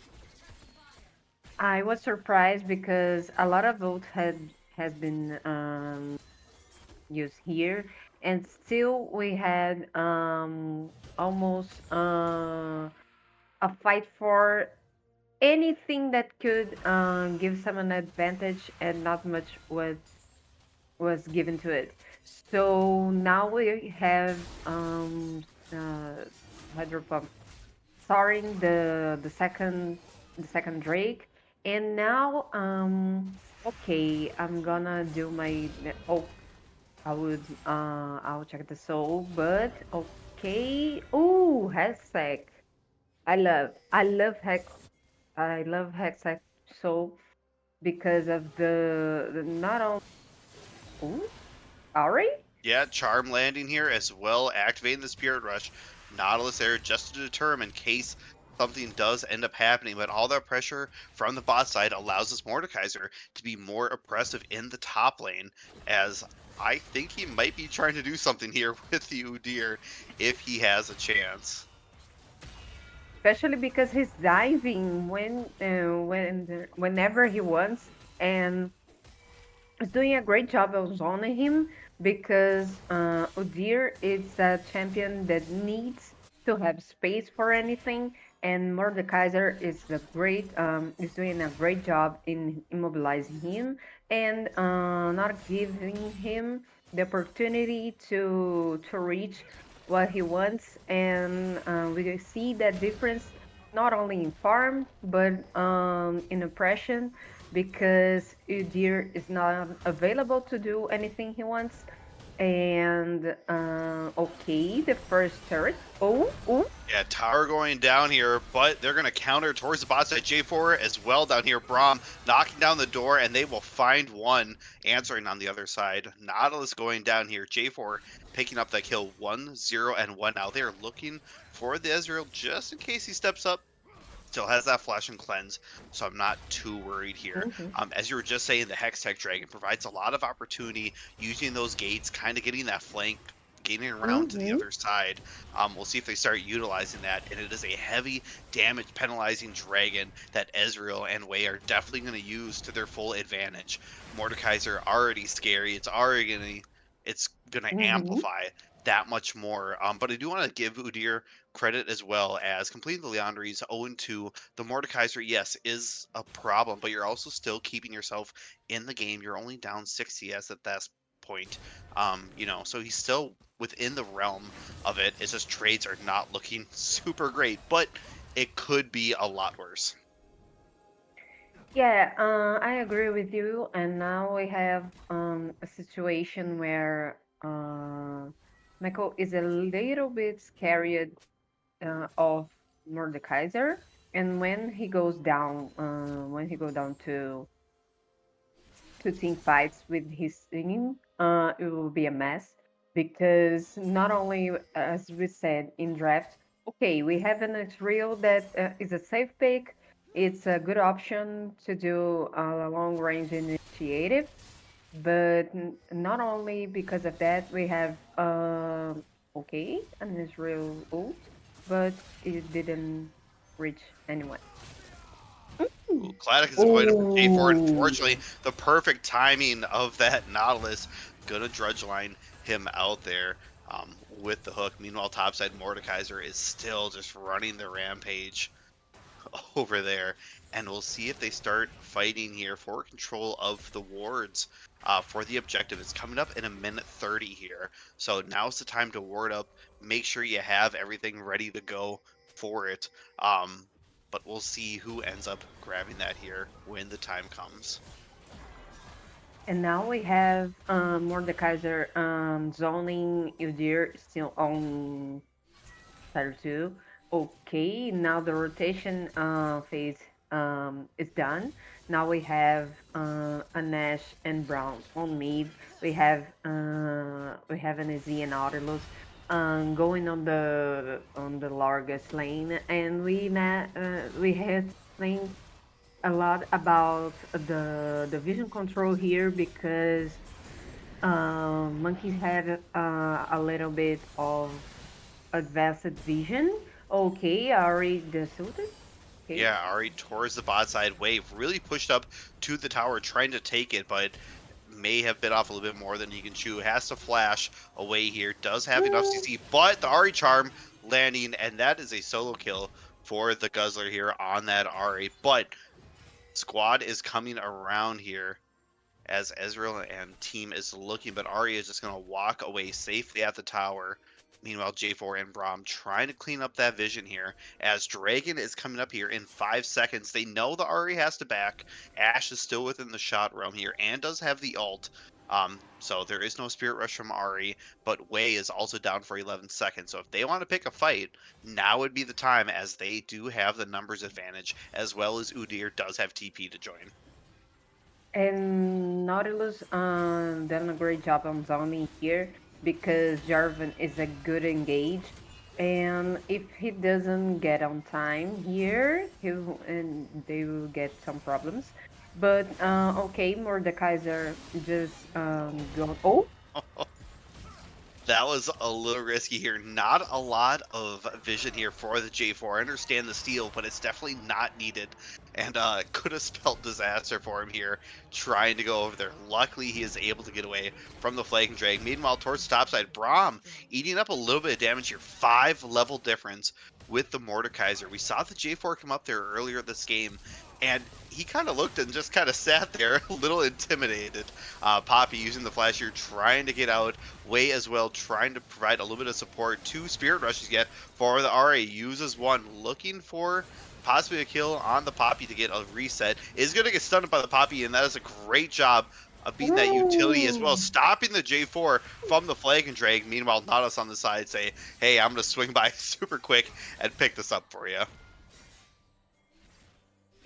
I was surprised because a lot of votes has been used here, and still we had almost a fight for anything that could give someone an advantage, and not much was given to it. So now we have HydroPump starting the second Drake, and now okay, I'm gonna do my I'll check the soul, but okay. Oh, Hextech. I love Hextech soul because of the not only. Ooh, Ari? Yeah, Charm landing here as well, activating the Spirit Rush. Nautilus there just to deter him in case something does end up happening, but all that pressure from the bot side allows this Mordekaiser to be more oppressive in the top lane, as I think he might be trying to do something here with the Udyr if he has a chance. Especially because he's diving whenever he wants, and is doing a great job of zoning him, because Udyr is a champion that needs to have space for anything, and Mordekaiser is doing a great job in immobilizing him, and not giving him the opportunity to reach what he wants. And we see that difference not only in farm, but in oppression, because Udyr is not available to do anything he wants. And okay, the first turret. Oh, Yeah, tower going down here, but they're going to counter towards the bot side. J4 as well down here. Braum knocking down the door, and they will find one answering on the other side. Nautilus going down here. J4 picking up that kill. 1-0 and 1 now. They're looking for the Ezreal just in case he steps up. Still has that flash and cleanse, so I'm not too worried here. As you were just saying, the Hextech Dragon provides a lot of opportunity using those gates, kind of getting that flank, getting around to the other side. We'll see if they start utilizing that, and it is a heavy damage penalizing dragon that Ezreal and Wei are definitely going to use to their full advantage. Mordekaiser already scary. It's gonna amplify that much more. But I do want to give Udyr credit as well, as completing the Leandries 0-2. The Mordekaiser, yes, is a problem, but you're also still keeping yourself in the game. You're only down 6 CS at that point. So he's still within the realm of it. It's just trades are not looking super great, but it could be a lot worse. yeah, I agree with you. And now we have a situation where Mako is a little bit scared of Mordekaiser, and when he goes down, to team fights with his team, it will be a mess, because not only, as we said in draft, okay, we have an Ezreal that is a safe pick. It's a good option to do a long range initiative, but not only because of that, we have okay, an Ezreal ult, but it didn't reach anyone. Ooh, Claddock is avoided from J4. Oh, Unfortunately, the perfect timing of that Nautilus gonna drudge line him out there with the hook. Meanwhile, topside Mordekaiser is still just running the rampage over there, and we'll see if they start fighting here for control of the wards for the objective. It's coming up in a minute 30 here, so now's the time to ward up. Make sure you have everything ready to go for it. But we'll see who ends up grabbing that here when the time comes. and now we have Mordekaiser zoning Udyr still on Tier 2. Okay, now the rotation phase is done. Now we have a Nash and Brown on mid. We have an Izzy and Nautilus going on the largest lane, and we have think a lot about the vision control here because monkeys had a little bit of advanced vision. Okay, Ari the Sultan. Okay. Yeah, Ari towards the bot side wave, really pushed up to the tower, trying to take it, but may have bit off a little bit more than he can chew. Has to flash away here. Does have enough Woo! CC, but the Ari charm landing, and that is a solo kill for the Guzzler here on that Ari. But squad is coming around here as Ezreal and team is looking, but Ari is just going to walk away safely at the tower. Meanwhile, J4 and Braum trying to clean up that vision here as Dragon is coming up here in 5 seconds. They know the Ari has to back. Ashe is still within the shot realm here and does have the ult. So there is no Spirit Rush from Ari, but Wei is also down for 11 seconds. So if they want to pick a fight, now would be the time as they do have the numbers advantage, as well as Udyr does have TP to join. And Nautilus done a great job on zoning here because Jarvan is a good engage. And if he doesn't get on time here, and they will get some problems. But okay, Mordekaiser just go. Oh, That was a little risky here. Not a lot of vision here for the J4. I understand the steal, but it's definitely not needed. And could have spelled disaster for him here, trying to go over there. Luckily, he is able to get away from the flanking drag. Meanwhile, towards the top side, Braum eating up a little bit of damage here. 5-level difference with the Mordekaiser. We saw the J4 come up there earlier this game, and he kind of looked and just kind of sat there, a little intimidated. Poppy using the flash here, trying to get out. Wei as well, trying to provide a little bit of support. 2 Spirit Rushes yet for the RA. Uses 1, looking for possibly a kill on the Poppy to get a reset. Is going to get stunned by the Poppy, and that is a great job of beating that utility as well, woo! stopping the J4 from the flag and drag. Meanwhile, Nautilus on the side say, hey, I'm going to swing by super quick and pick this up for you.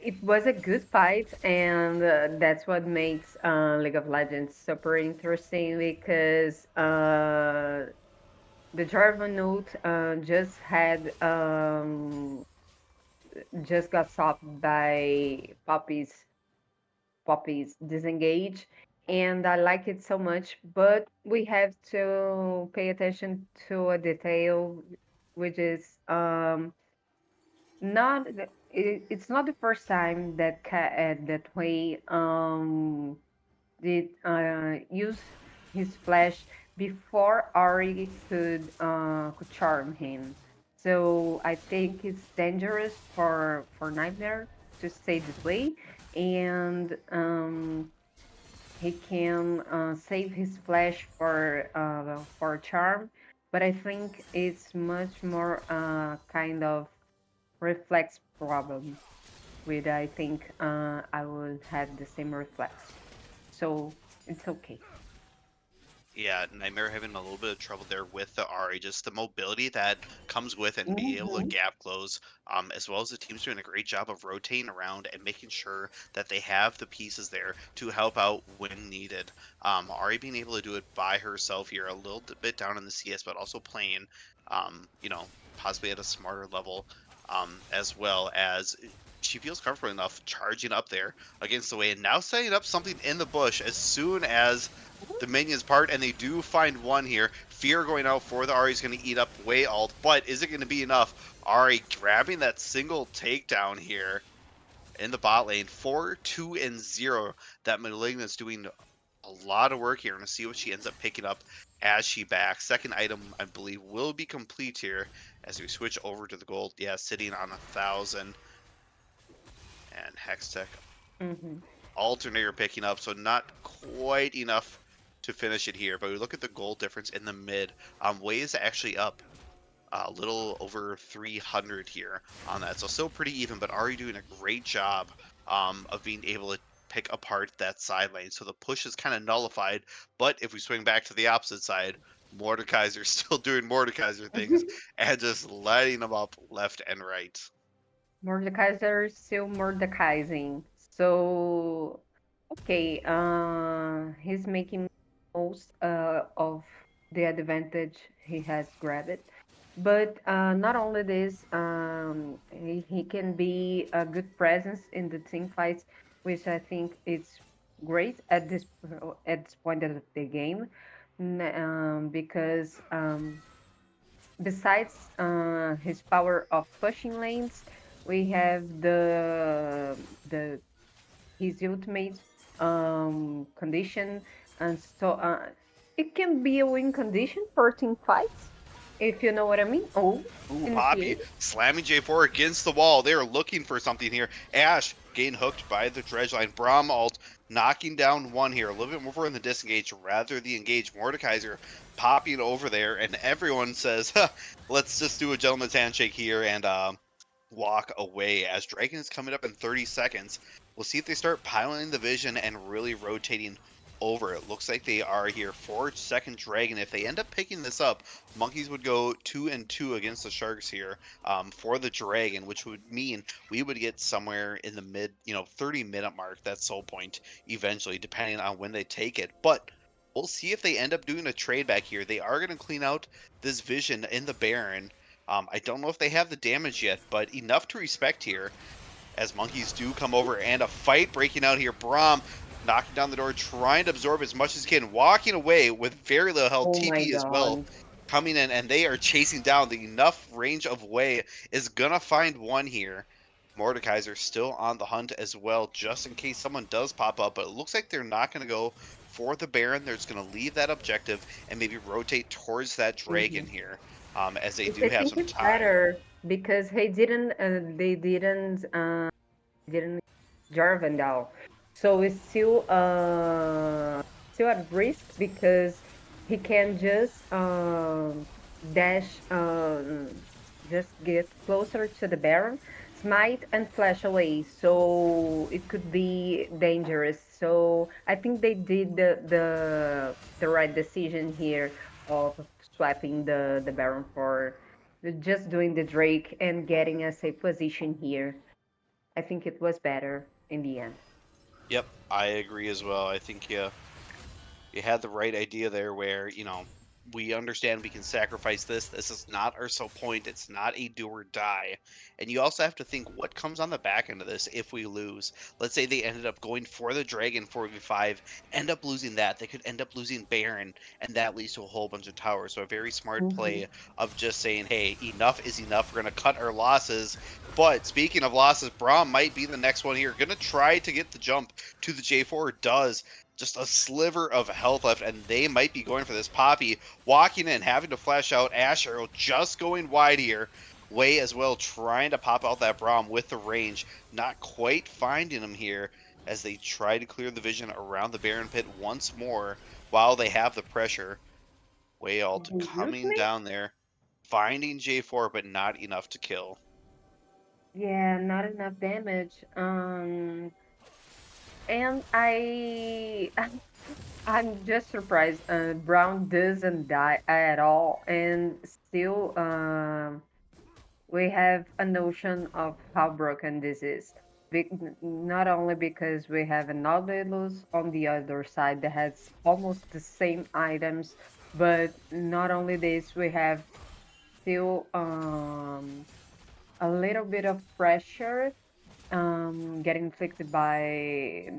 It was a good fight, and that's what makes League of Legends super interesting because the Jarvan ult just got stopped by Poppy's disengage, and I like it so much. But we have to pay attention to a detail, which is not it's not the first time that that way did use his flash before Ari could charm him. So I think it's dangerous for Nightmare to stay this way, and he can save his flash for charm. But I think it's much more kind of reflex problem with I think I would have the same reflex. So it's okay. Yeah, Nightmare having a little bit of trouble there with the Ari, just the mobility that comes with it and being able to Mm-hmm. gap close, as well as the team's doing a great job of rotating around and making sure that they have the pieces there to help out when needed. Ari being able to do it by herself here, a little bit down in the CS, but also playing, you know, possibly at a smarter level, as well as she feels comfortable enough charging up there against the way and now setting up something in the bush as soon as the minions part, and they do find one here. Fear going out for the Ari is going to eat up way alt, but is it going to be enough? Ari grabbing that single takedown here in the bot lane. 4-2-0. That Malignant's doing a lot of work here. And to see what she ends up picking up as she backs. Second item, I believe, will be complete here as we switch over to the gold. Yeah, sitting on 1,000. And Hextech Mm-hmm. alternator picking up, so not quite enough to finish it here. But we look at the gold difference in the mid. Wei is actually up a little over 300 here on that, so still pretty even. But Ari doing a great job of being able to pick apart that side lane. So the push is kind of nullified. But if we swing back to the opposite side, Mordekaiser's still doing Mordekaiser things and just lighting them up left and right. Mordekaiser is still Mordekaising. So, okay, he's making most of the advantage he has grabbed. But not only this, he can be a good presence in the team fights, which I think is great at this point of the game, because besides his power of pushing lanes, we have the his ultimate condition, and so it can be a win condition for team fights, if you know what I mean. Oh, Ooh, Poppy initiate. slamming J4 against the wall. They're looking for something here. Ash getting hooked by the dredge line. Braum ult knocking down one here. A little bit more in the disengage rather the engage. Mordekaiser popping over there, and everyone says, huh, let's just do a gentleman's handshake here and walk away as Dragon is coming up in 30 seconds. We'll see if they start piling the vision and really rotating over. It looks like they are here for second Dragon. If they end up picking this up, Monkeys would go 2-2 against the Sharks here for the Dragon, which would mean we would get somewhere in the mid, 30-minute mark. That's soul point eventually, depending on when they take it. But we'll see if they end up doing a trade back here. They are going to clean out this vision in the Baron. I don't know if they have the damage yet, but enough to respect here as Monkeys do come over and a fight breaking out here. Braum knocking down the door, trying to absorb as much as he can, walking away with very little health. Oh my TP as well god. coming in, and they are chasing down the enough range of Wei is gonna find one here. Mordekaiser still on the hunt as well, just in case someone does pop up, but it looks like they're not going to go for the Baron. They're just going to leave that objective and maybe rotate towards that Dragon Mhm. here, as they Which do I have think some is time. better because they didn't Jarvan down. So it's still at risk because he can dash just get closer to the Baron, smite and flash away. So it could be dangerous. So I think they did the right decision here of swapping the Baron for just doing the Drake and getting a safe position here. I think it was better in the end. Yep, I agree as well. I think you had the right idea there where, we understand we can sacrifice this. This is not our sole point. It's not a do or die. And you also have to think what comes on the back end of this if we lose. Let's say they ended up going for the Dragon 4v5, end up losing that. They could end up losing Baron, and that leads to a whole bunch of towers. So a very smart Hmm. play of just saying, hey, enough is enough. We're going to cut our losses. But speaking of losses, Braum might be the next one here. Going to try to get the jump to the J4. Does just a sliver of health left, and they might be going for this. Poppy walking in, having to flash out. Ash Arrow just going wide here. Wei as well trying to pop out that Braum with the range. Not quite finding him here as they try to clear the vision around the Baron Pit once more while they have the pressure. Wei ult coming Seriously? down there, finding J4, but not enough to kill. Yeah, not enough damage. And I I'm just surprised. Brown doesn't die at all, and still, we have a notion of how broken this is. Not only because we have an Nautilus on the other side that has almost the same items, but not only this, we have still a little bit of pressure getting inflicted by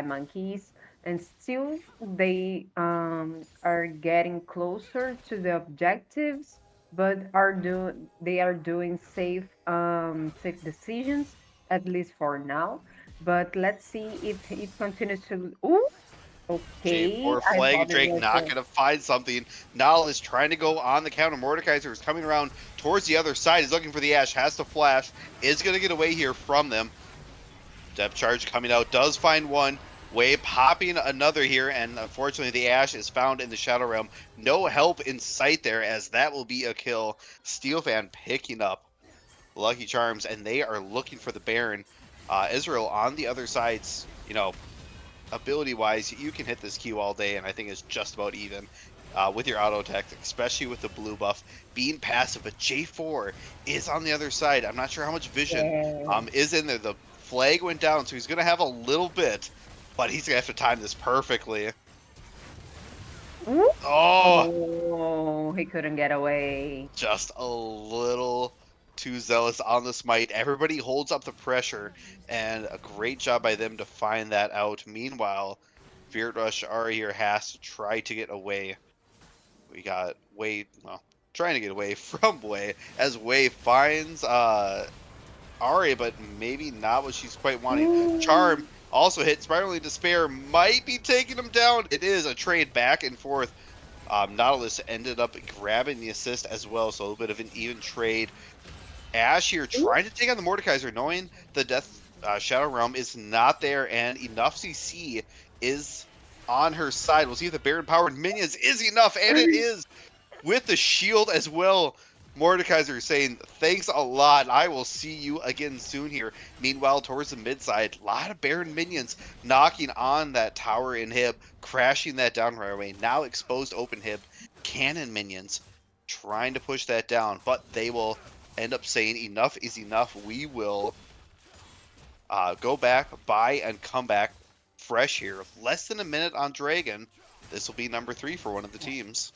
monkeys, and still they are getting closer to the objectives, but they are doing safe decisions, at least for now. But let's see if it continues to. Ooh, okay. J4 I Flag thought it Drake was not a. going to find something. Nal is trying to go on the counter. Mordekaiser is coming around towards the other side. He's looking for the Ash. Has to flash. Is going to get away here from them. Depth charge coming out. Does find one. Way popping another here. And unfortunately, the Ash is found in the Shadow Realm. No help in sight there, as that will be a kill. Steel Fan picking up Lucky Charms, and they are looking for the Baron. Israel on the other side's, ability wise, you can hit this Q all day, and I think it's just about even with your auto attack, especially with the blue buff being passive. But J4 is on the other side. I'm not sure how much vision Yeah. is in there. The flag went down, so he's going to have a little bit, but he's going to have to time this perfectly. Ooh. Oh, Oh, he couldn't get away. just a little too zealous on the smite. Everybody holds up the pressure, and a great job by them to find that out. Meanwhile, Spirit Rush Ari here has to try to get away. We got Wei, well, trying to get away from Wei, as Wei finds Ari, but maybe not what she's quite wanting. Ooh. Charm also hit. Spiraling Despair might be taking him down. It is a trade back and forth. Nautilus ended up grabbing the assist as well, so a little bit of an even trade. Ash here trying to take on the Mordekaiser, knowing the Death Shadow Realm is not there, and enough CC is on her side. We'll see if the Baron powered minions is enough, and it is with the shield as well. Mordekaiser saying, thanks a lot. I will see you again soon here. Meanwhile, towards the mid side, a lot of Baron minions knocking on that tower inhib, crashing that down right away. Now exposed open hib, cannon minions trying to push that down, but they will end up saying, enough is enough. We will go back, buy, and come back fresh here. Less than a minute on Dragon. This will be number 3 for one of the teams.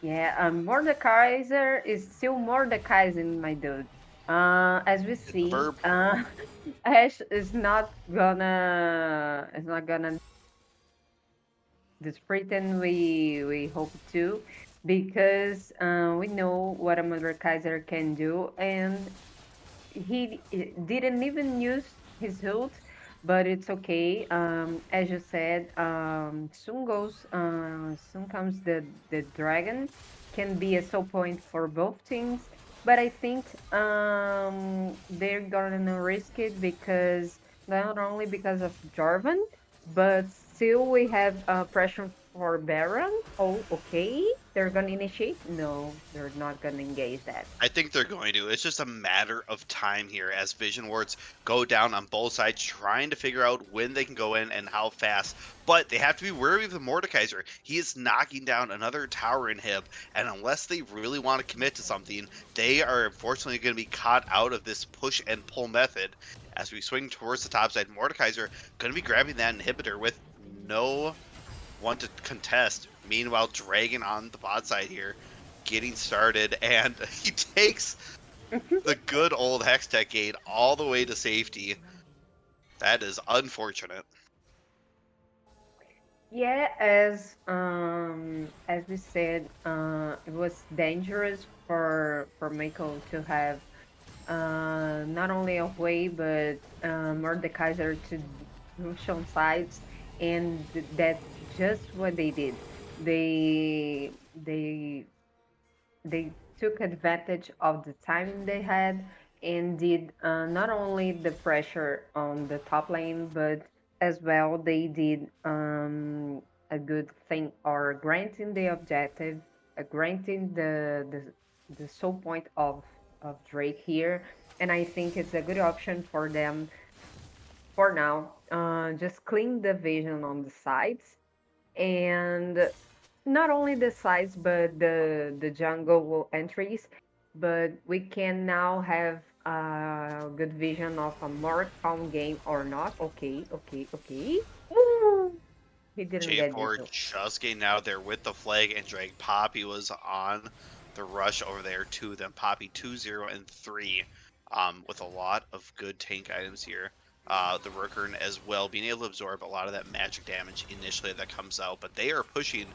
Yeah, Mordekaiser is still Mordekaiser, my dude. As we It's a see, verb. Ash is not gonna dispreten we hope to, because we know what a Mordekaiser can do, and he didn't even use his ult, but it's okay. As you said, soon comes the dragon. Can be a sell point for both teams, but I think they're gonna risk it because not only because of Jarvan, but still we have pressure for Baron. Oh, okay. They're gonna initiate? No, they're not gonna engage that. I think they're going to. It's just a matter of time here as Vision Wards go down on both sides, trying to figure out when they can go in and how fast. But they have to be wary of the Mordekaiser. He is knocking down another tower inhib, and unless they really want to commit to something, they are unfortunately going to be caught out of this push and pull method. As we swing towards the top side, Mordekaiser going to be grabbing that inhibitor with no one to contest. Meanwhile, Dragon on the bot side here getting started, and he takes the good old Hextech gate all the way to safety. That is unfortunate. Yeah, as we said, it was dangerous for Mako to have not only a way but Mordekaiser to push on sides, and that's just what they did. They they took advantage of the time they had and did not only the pressure on the top lane, but as well they did a good thing or granting the objective, granting the soul point of Drake here. And I think it's a good option for them for now. Just clean the vision on the sides and not only the size but the jungle entries, but we can now have a good vision of a more calm game or not. Okay, okay, okay. Ooh, he didn't get this J4 though. just getting out there with the flag and drag. Poppy was on the rush over there to them. Poppy 2-0 and 3 with a lot of good tank items here. The Rookern as well being able to absorb a lot of that magic damage initially that comes out, but they are pushing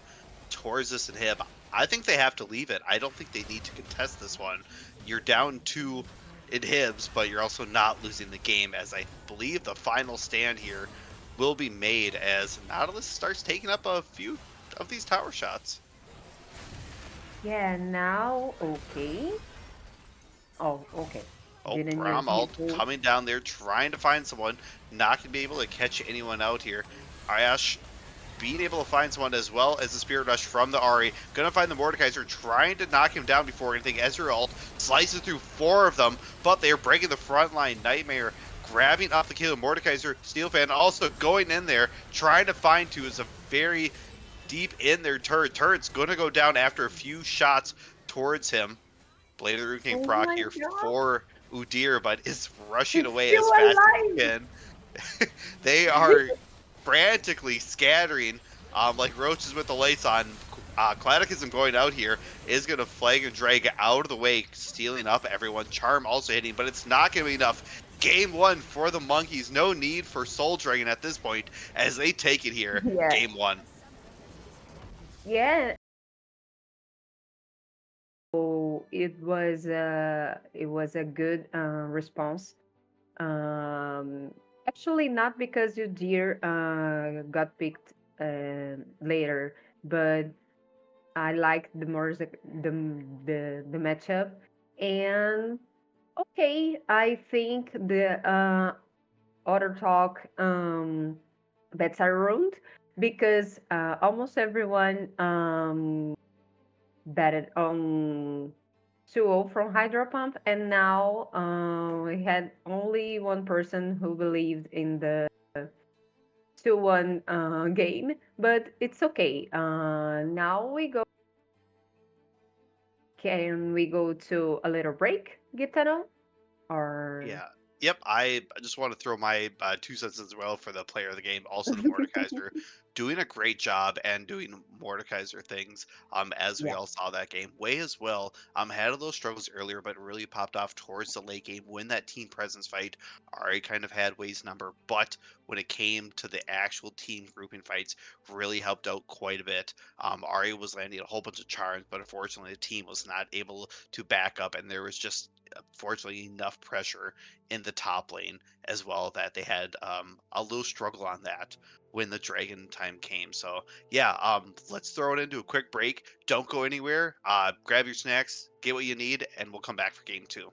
towards this inhib. I think they have to leave it. I don't think they need to contest this one. You're down 2 inhibs, but you're also not losing the game, as I believe the final stand here will be made as Nautilus starts taking up a few of these tower shots. Yeah, now okay. Oh, okay. Oh, Didn't use Braum his ult ult. coming down there, trying to find someone, not going to be able to catch anyone out here. Ayash being able to find someone as well as the Spirit Rush from the Ari. Gonna find the Mordekaiser, trying to knock him down before anything. Ezreal ult slices through 4 of them, but they're breaking the front line. Nightmare grabbing up the kill. Mordekaiser, Steel Fan also going in there, trying to find 2 is a very deep in their turret. Turret's gonna go down after a few shots towards him. Blade of the Rune King Oh proc my here god, for Udyr, but is rushing he's away still as fast as he alive! can. They are frantically scattering like roaches with the lights on. Catechism going out here is going to flag and drag out of the way, stealing up everyone. Charm also hitting, but it's not going to be enough. Game 1 for the Monkeys. No need for Soul Dragon at this point as they take it here. Yeah, Game 1. yeah. So it was a good response. Actually, not because you dear got picked later, but I like the more the matchup. And okay, I think the other talk bets are ruined because almost everyone betted on 2-0 from HydroPump, and now we had only one person who believed in the 2-1 game, but it's okay. Now we go. Can we go to a little break, Gitano? Or Yeah. Yep. I just want to throw my 2 cents as well for the player of the game, also the Mordekaiser, doing a great job and doing Mordekaiser things. As we yeah, all saw that game, Way as well. Had a little struggles earlier, but really popped off towards the late game when that team presence fight. Ari kind of had Way's number, but when it came to the actual team grouping fights, really helped out quite a bit. Ari was landing a whole bunch of charms, but unfortunately the team was not able to back up, and there was just fortunately enough pressure in the top lane as well that they had a little struggle on that when the dragon time came. So yeah, let's throw it into a quick break. Don't go anywhere. Grab your snacks, get what you need, and we'll come back for game 2.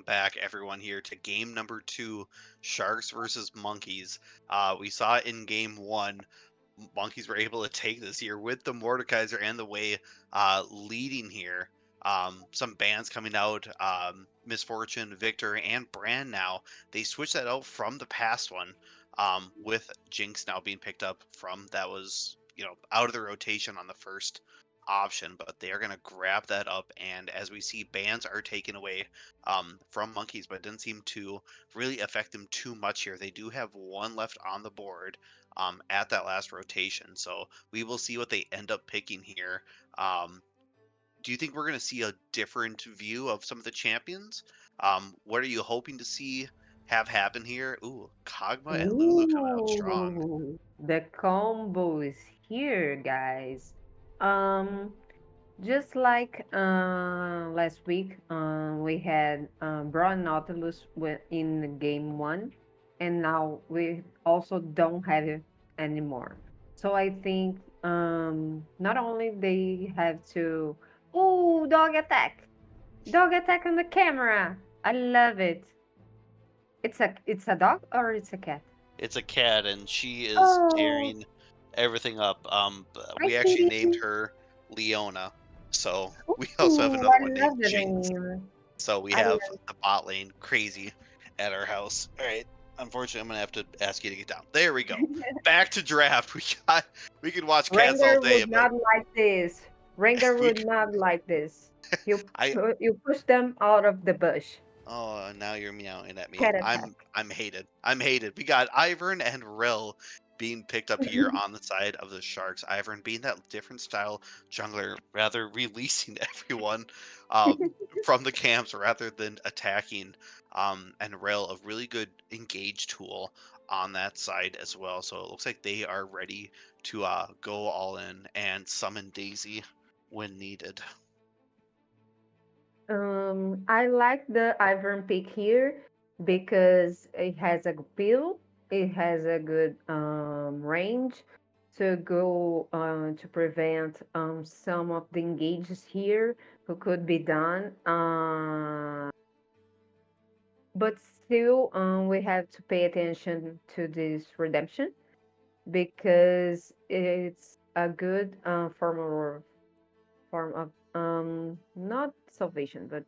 back everyone here to game number 2, Sharks versus Monkeys. We saw in game 1, Monkeys were able to take this here with the Mordekaiser and the Way leading here. Some bands coming out, Misfortune, Victor, and Brand now. They switched that out from the past one, with Jinx now being picked up from that was, out of the rotation on the first option, but they are going to grab that up. And as we see, bands are taken away from Monkeys, but it didn't seem to really affect them too much here. They do have one left on the board at that last rotation, so we will see what they end up picking here. Do you think we're going to see a different view of some of the champions? What are you hoping to see have happen here? Ooh, Kog'Maw and Lulu coming out strong. Ooh, the combo is here, guys. Um, just like last week, we had Braun Nautilus in game 1, and now we also don't have it anymore. So I think not only they have to, oh, dog attack on the camera. I love it. It's a dog or it's a cat? It's a cat, and she is Oh, tearing everything up. hi We actually named kitty. her Leona, so we also have Ooh, another I one named love the Jinx. name. So we I have love. the bot lane crazy at our house. All right. Unfortunately, I'm gonna have to ask you to get down. There we go. Back to draft. We could watch cats all Rengar day, would but not like this. Rengar we would not like this. You I you push them out of the bush. oh, now you're meowing at me. Cat attack. I'm hated. I'm hated. We got Ivern and Rill being picked up here on the side of the Sharks. Ivern being that different style jungler, rather releasing everyone from the camps rather than attacking. And Rill, a really good engage tool on that side as well. So it looks like they are ready to go all in and summon Daisy when needed. I like the Iron pick here because it has a good peel. It has a good range to go to prevent some of the engages here who could be done. But still, we have to pay attention to this redemption because it's a good form of not salvation, but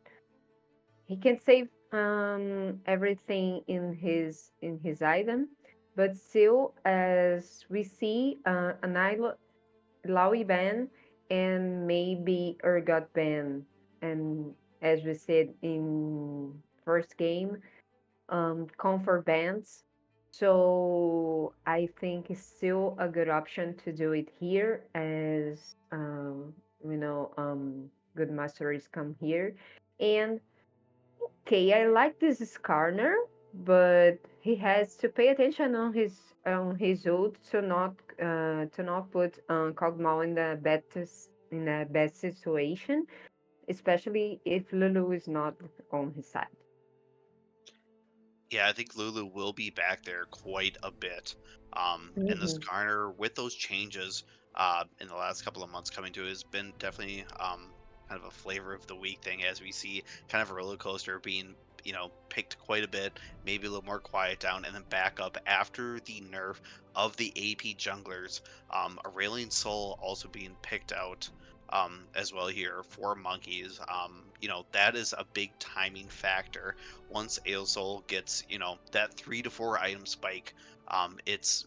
he can save everything in his item. But still, as we see, an Laui ban and maybe Urgot ban, and as we said in first game, comfort bans. So I think it's still a good option to do it here as good masters come here. And okay, I like this Skarner, but he has to pay attention on his ult to not put Kog'Maw in a bad situation, especially if Lulu is not on his side. Yeah, I think Lulu will be back there quite a bit. And this Mhm. Garner, with those changes in the last couple of months coming to, has been definitely kind of a flavor of the week thing, as we see kind of a roller coaster being, picked quite a bit, maybe a little more quiet down, and then back up after the nerf of the AP junglers. Aurelion Soul also being picked out as well here for Monkeys. That is a big timing factor. Once Ailsoul gets, that 3 to 4 item spike, it's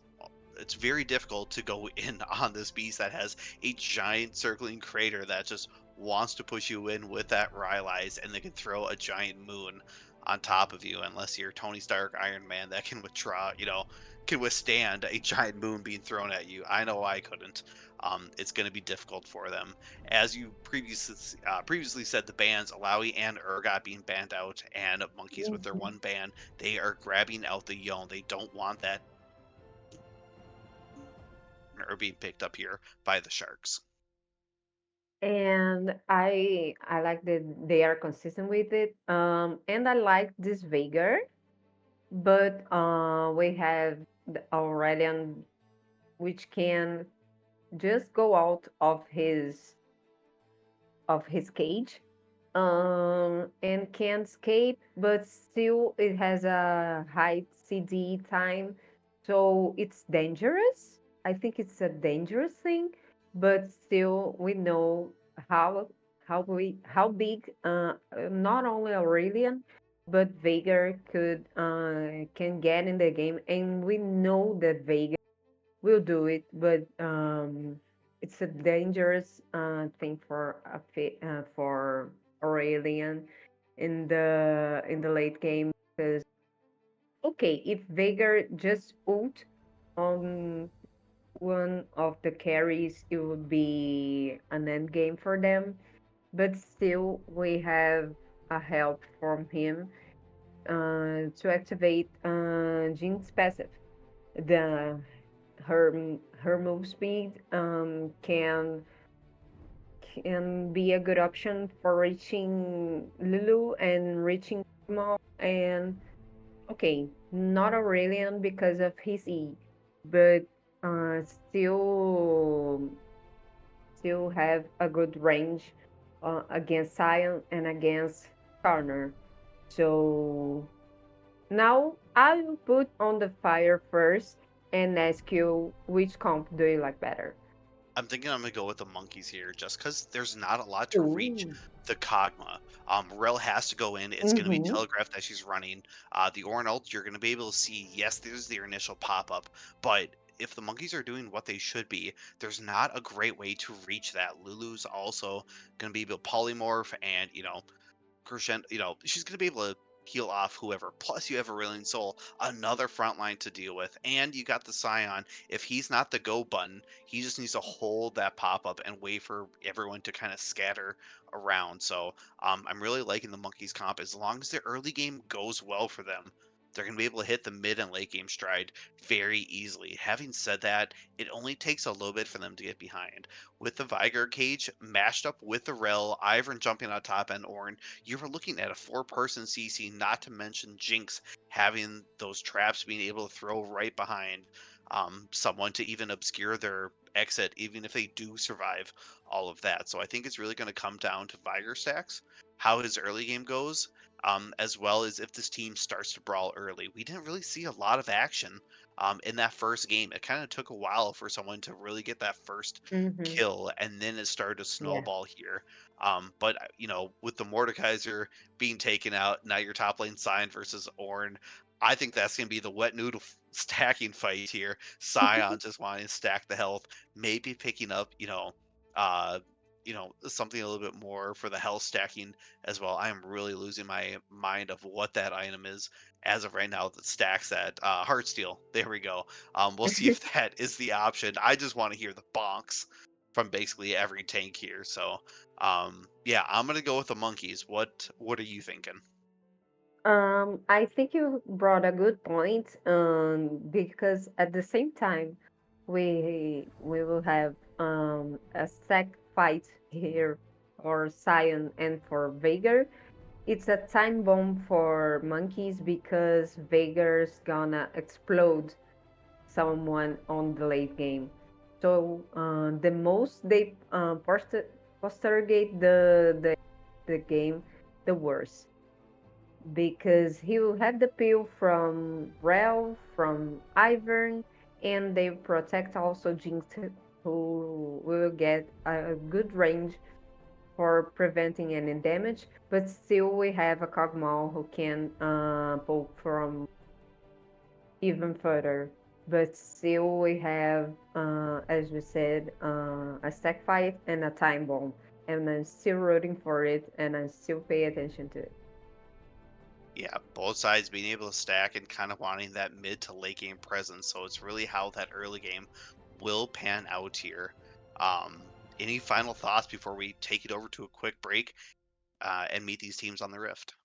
very difficult to go in on this beast that has a giant circling crater that just wants to push you in with that Rylai's, and they can throw a giant moon on top of you, unless you're Tony Stark, Iron Man, that can withdraw, can withstand a giant moon being thrown at you. I know I couldn't. It's going to be difficult for them. As you previously said, the bans Alawi and Urgot being banned out, and Monkeys with their Mhm. one ban, they are grabbing out the Yone. They don't want that or being picked up here by the Sharks. And I like that they are consistent with it. And I like this Veigar, but we have the Aurelian, which can just go out of his cage and can escape, but still it has a high CD time, so it's dangerous. I think it's a dangerous thing, but still we know how how big not only Aurelian but Veigar could can get in the game, and we know that Veigar will do it, but it's a dangerous thing for for Aurelian in the late game because okay, if Veigar just ult on one of the carries, it would be an end game for them. But still, we have a help from him to activate Jinx passive. The her move speed can be a good option for reaching Lulu and reaching Maul. And okay, not Aurelian because of his E, but still have a good range against Sion and against Corner. So now I will put on the fire first and ask you which comp do you like better? I'm thinking I'm gonna go with the monkeys here, just because there's not a lot to reach Ooh. the Kog'Maw. Rel has to go in. It's gonna be Mm-hmm. telegraphed that she's running. The Orin ult, you're gonna be able to see. Yes, there's the initial pop up, but if the monkeys are doing what they should be, there's not a great way to reach that. Lulu's also gonna be able to polymorph, and Crescent, she's going to be able to heal off whoever. Plus, you have a Reeling Soul, another front line to deal with. And you got the Scion. If he's not the go button, he just needs to hold that pop up and wait for everyone to kind of scatter around. So I'm really liking the Monkeys comp. As long as the early game goes well for them, they're going to be able to hit the mid and late game stride very easily. Having said that, it only takes a little bit for them to get behind. With the Viger cage mashed up with the Rel, Ivern jumping on top, and Ornn, you were looking at a four-person CC, not to mention Jinx having those traps, being able to throw right behind someone to even obscure their exit, even if they do survive all of that. So I think it's really going to come down to Viger stacks, how his early game goes, as well as if this team starts to brawl early. We didn't really see a lot of action in that first game. It kind of took a while for someone to really get that first Mm-hmm. kill, and then it started to Yeah. snowball here. But with the Mordekaiser being taken out, now your top lane Sion versus Ornn. I think that's gonna be the wet noodle stacking fight here. Sion just wanting to stack the health, maybe picking up, uh, something a little bit more for the health stacking as well. I am really losing my mind of what that item is as of right now that stacks that Heartsteel. There we go. We'll see if that is the option. I just want to hear the bonks from basically every tank here. So yeah, I'm gonna go with the monkeys. What are you thinking? I think you brought a good point, because at the same time, we will have a sack fight here for Sion and for Veigar. It's a time bomb for monkeys because Veigar's gonna explode someone on the late game. So the most they postergate the game, the worse because he will have the peel from Rel, from Ivern, and they protect also Jinx, who will get a good range for preventing any damage. But still, we have a Kog'Maw who can poke from even further. But still, we have, as we said, a stack fight and a time bomb. And I'm still rooting for it, and I still pay attention to it. Yeah, both sides being able to stack and kind of wanting that mid to late game presence. So it's really how that early game will pan out here. Any final thoughts before we take it over to a quick break and meet these teams on the Rift?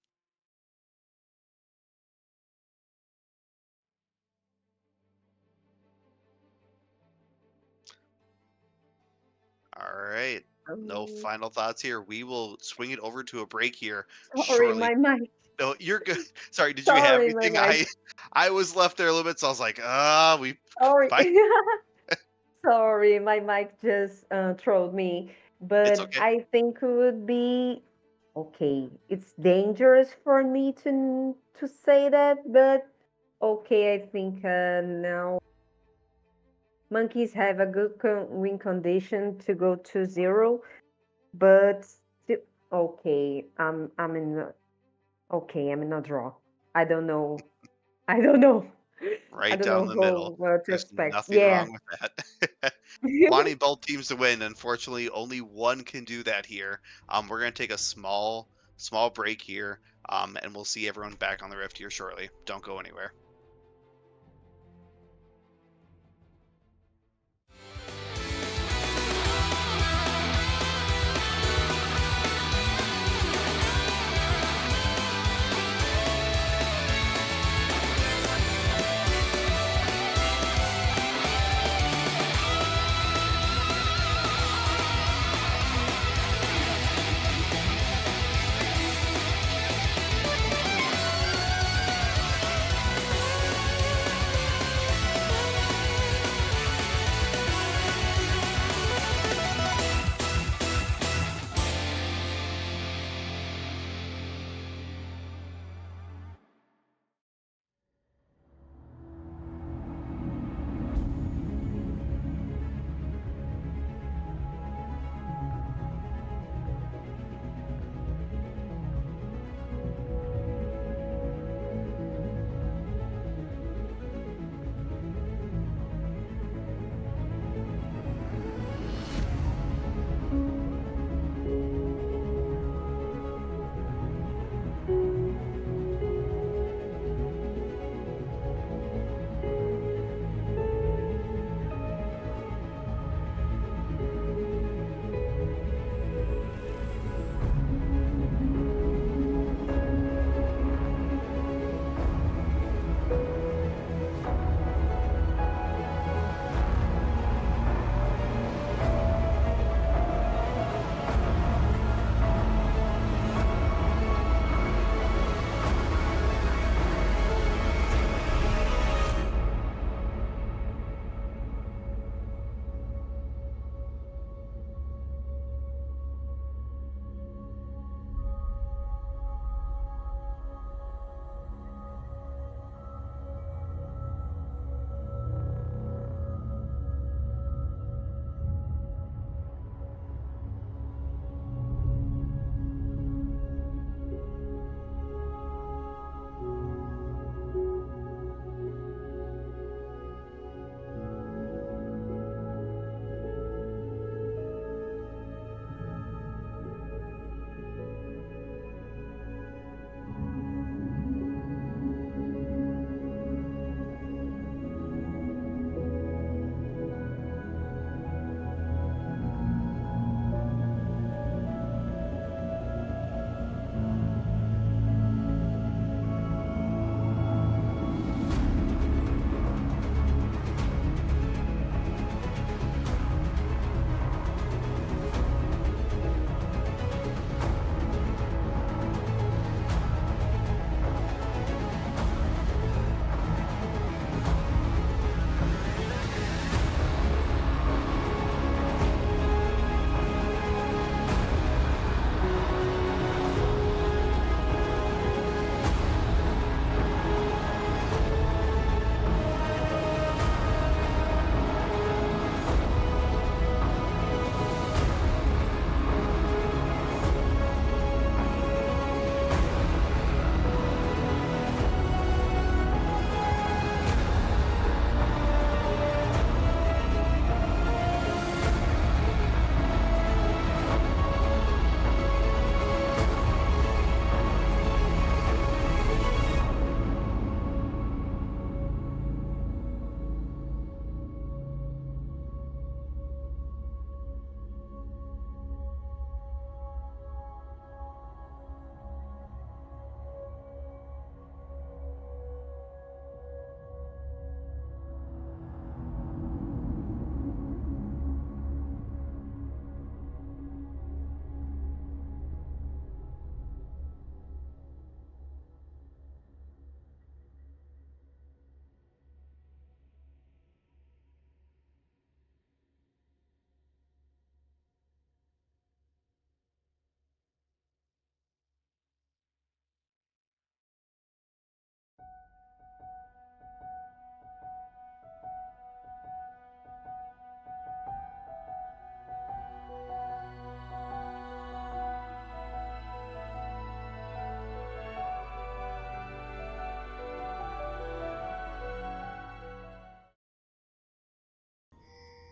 All right. No Um, final thoughts here. We will swing it over to a break here Sorry, shortly. my mic. No, you're good. Sorry, did you have Sorry, my anything? mic. I was left there a little bit, so I was like, we Sorry. bye. Sorry, my mic just trolled me. It's But okay. I think it would be Okay, it's dangerous for me to say that, but okay, I think now monkeys have a good win condition to go to zero, but still, okay, I'm in okay, I'm in a draw. I don't know. I don't know. I Right don't down know the middle. how what to There's expect. nothing Yeah. wrong with that. Wanting both teams to win, unfortunately, only one can do that here. We're gonna take a small break here, and we'll see everyone back on the Rift here shortly. Don't go anywhere.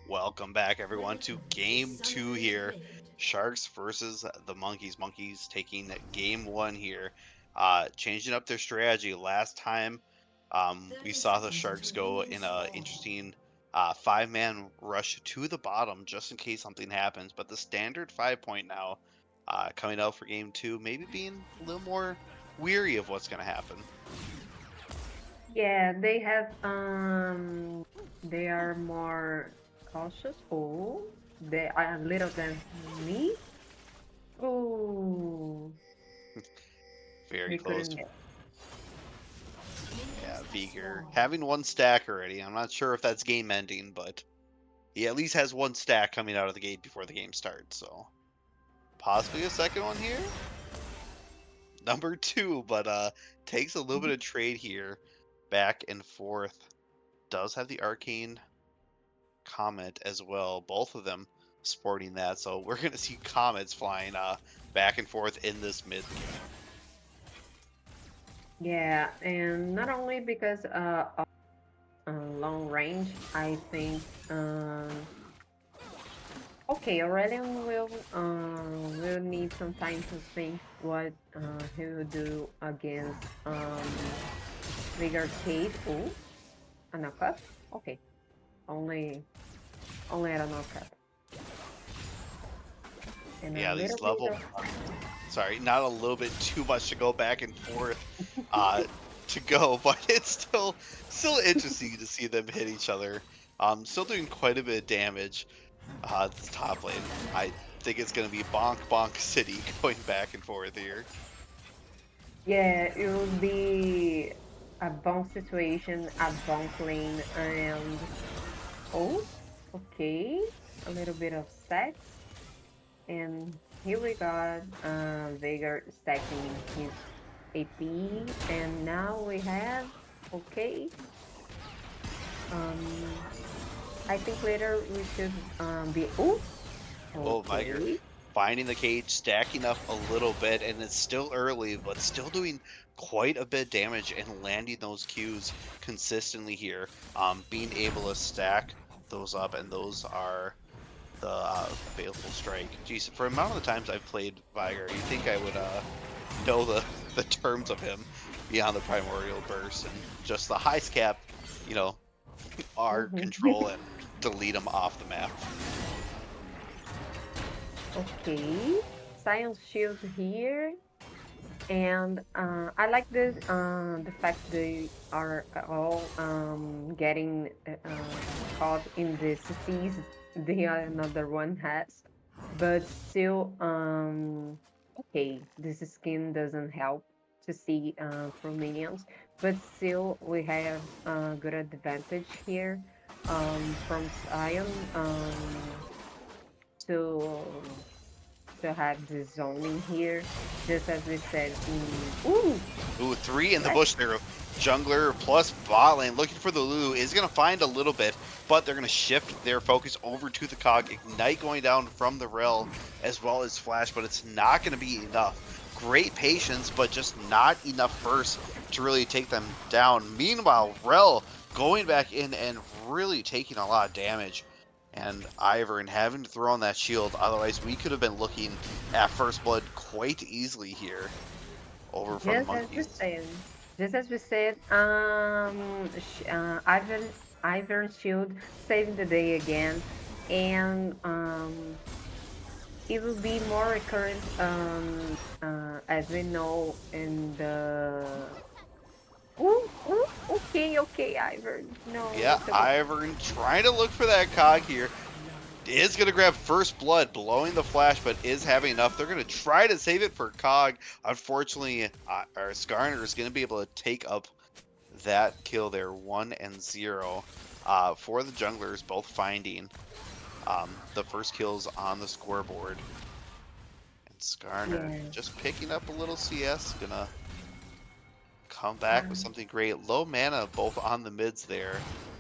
Welcome back, everyone, to game 2 here. Sharks versus the Monkeys. Monkeys taking game 1 here. Changing up their strategy. Last time, we saw the Sharks go in a interesting 5-man rush to the bottom just in case something happens. But the standard 5-point now coming out for game 2, maybe being a little more weary of what's going to happen. Yeah, they are more cautious. Oh, they are little than me. Oh, Very we close. couldn't get. Yeah, Veigar having 1 stack already. I'm not sure if that's game ending, but he at least has 1 stack coming out of the gate before the game starts. So possibly a second one here. Number 2, but takes a little bit of trade here, back and forth. Does have the arcane comet as well. Both of them sporting that. So we're gonna see comets flying back and forth in this mid game. Yeah, and not only because of long range, I think okay, Aurelian will need some time to think what he will do against Vigor Cade. Oh, a knockup? Okay. Only at a knockup. And a Yeah, these little bit level. Sorry, not a little bit too much to go back and forth to go, but it's still interesting to see them hit each other. Still doing quite a bit of damage. This top lane. I think it's gonna be bonk bonk city going back and forth here. yeah, it will be a bonk situation, a bonk lane, and oh, okay, a little bit of sex. And here we got Veigar stacking his AP, and now we have okay. Um, I think later we should be oh Oh, Viger okay. finding the cage, stacking up a little bit, and it's still early, but still doing quite a bit of damage and landing those Qs consistently here. Being able to stack those up, and those are the Baleful Strike. Jeez, for the amount of the times I've played Viger, you think I would know the terms of him beyond the Primordial Burst and just the high cap, you know, our Mhm. control and delete him off the map. Okay, Science Shield here, and I like this the fact they are all getting caught in the CCs the another one has, but still okay. This skin doesn't help to see from minions, but still we have a good advantage here from Sion to have the zoning here, just as we said in ooh, Ooh, 3 in the let's bush there. Jungler plus bot lane looking for the Lulu is going to find a little bit, but they're going to shift their focus over to the Cog. Ignite going down from the Rel as well as Flash, but it's not going to be enough. Great patience, but just not enough burst to really take them down. Meanwhile, Rel going back in and really taking a lot of damage. And Ivern having to throw on that shield, otherwise we could have been looking at First Blood quite easily here over for the just as we Monkeys. said, just as we said, Ivan Shield saving the day again, and it will be more recurrent as we know in the ooh, ooh, okay, Ivan, no, Yeah, it's okay. Ivern trying to look for that cog here. Is going to grab First Blood, blowing the flash, but is having enough. They're going to try to save it for Cog. Unfortunately, our Skarner is going to be able to take up that kill there, 1-0 for the junglers, both finding the first kills on the scoreboard. And Skarner Yeah. just picking up a little CS, gonna come back with something great. Low mana both on the mids there,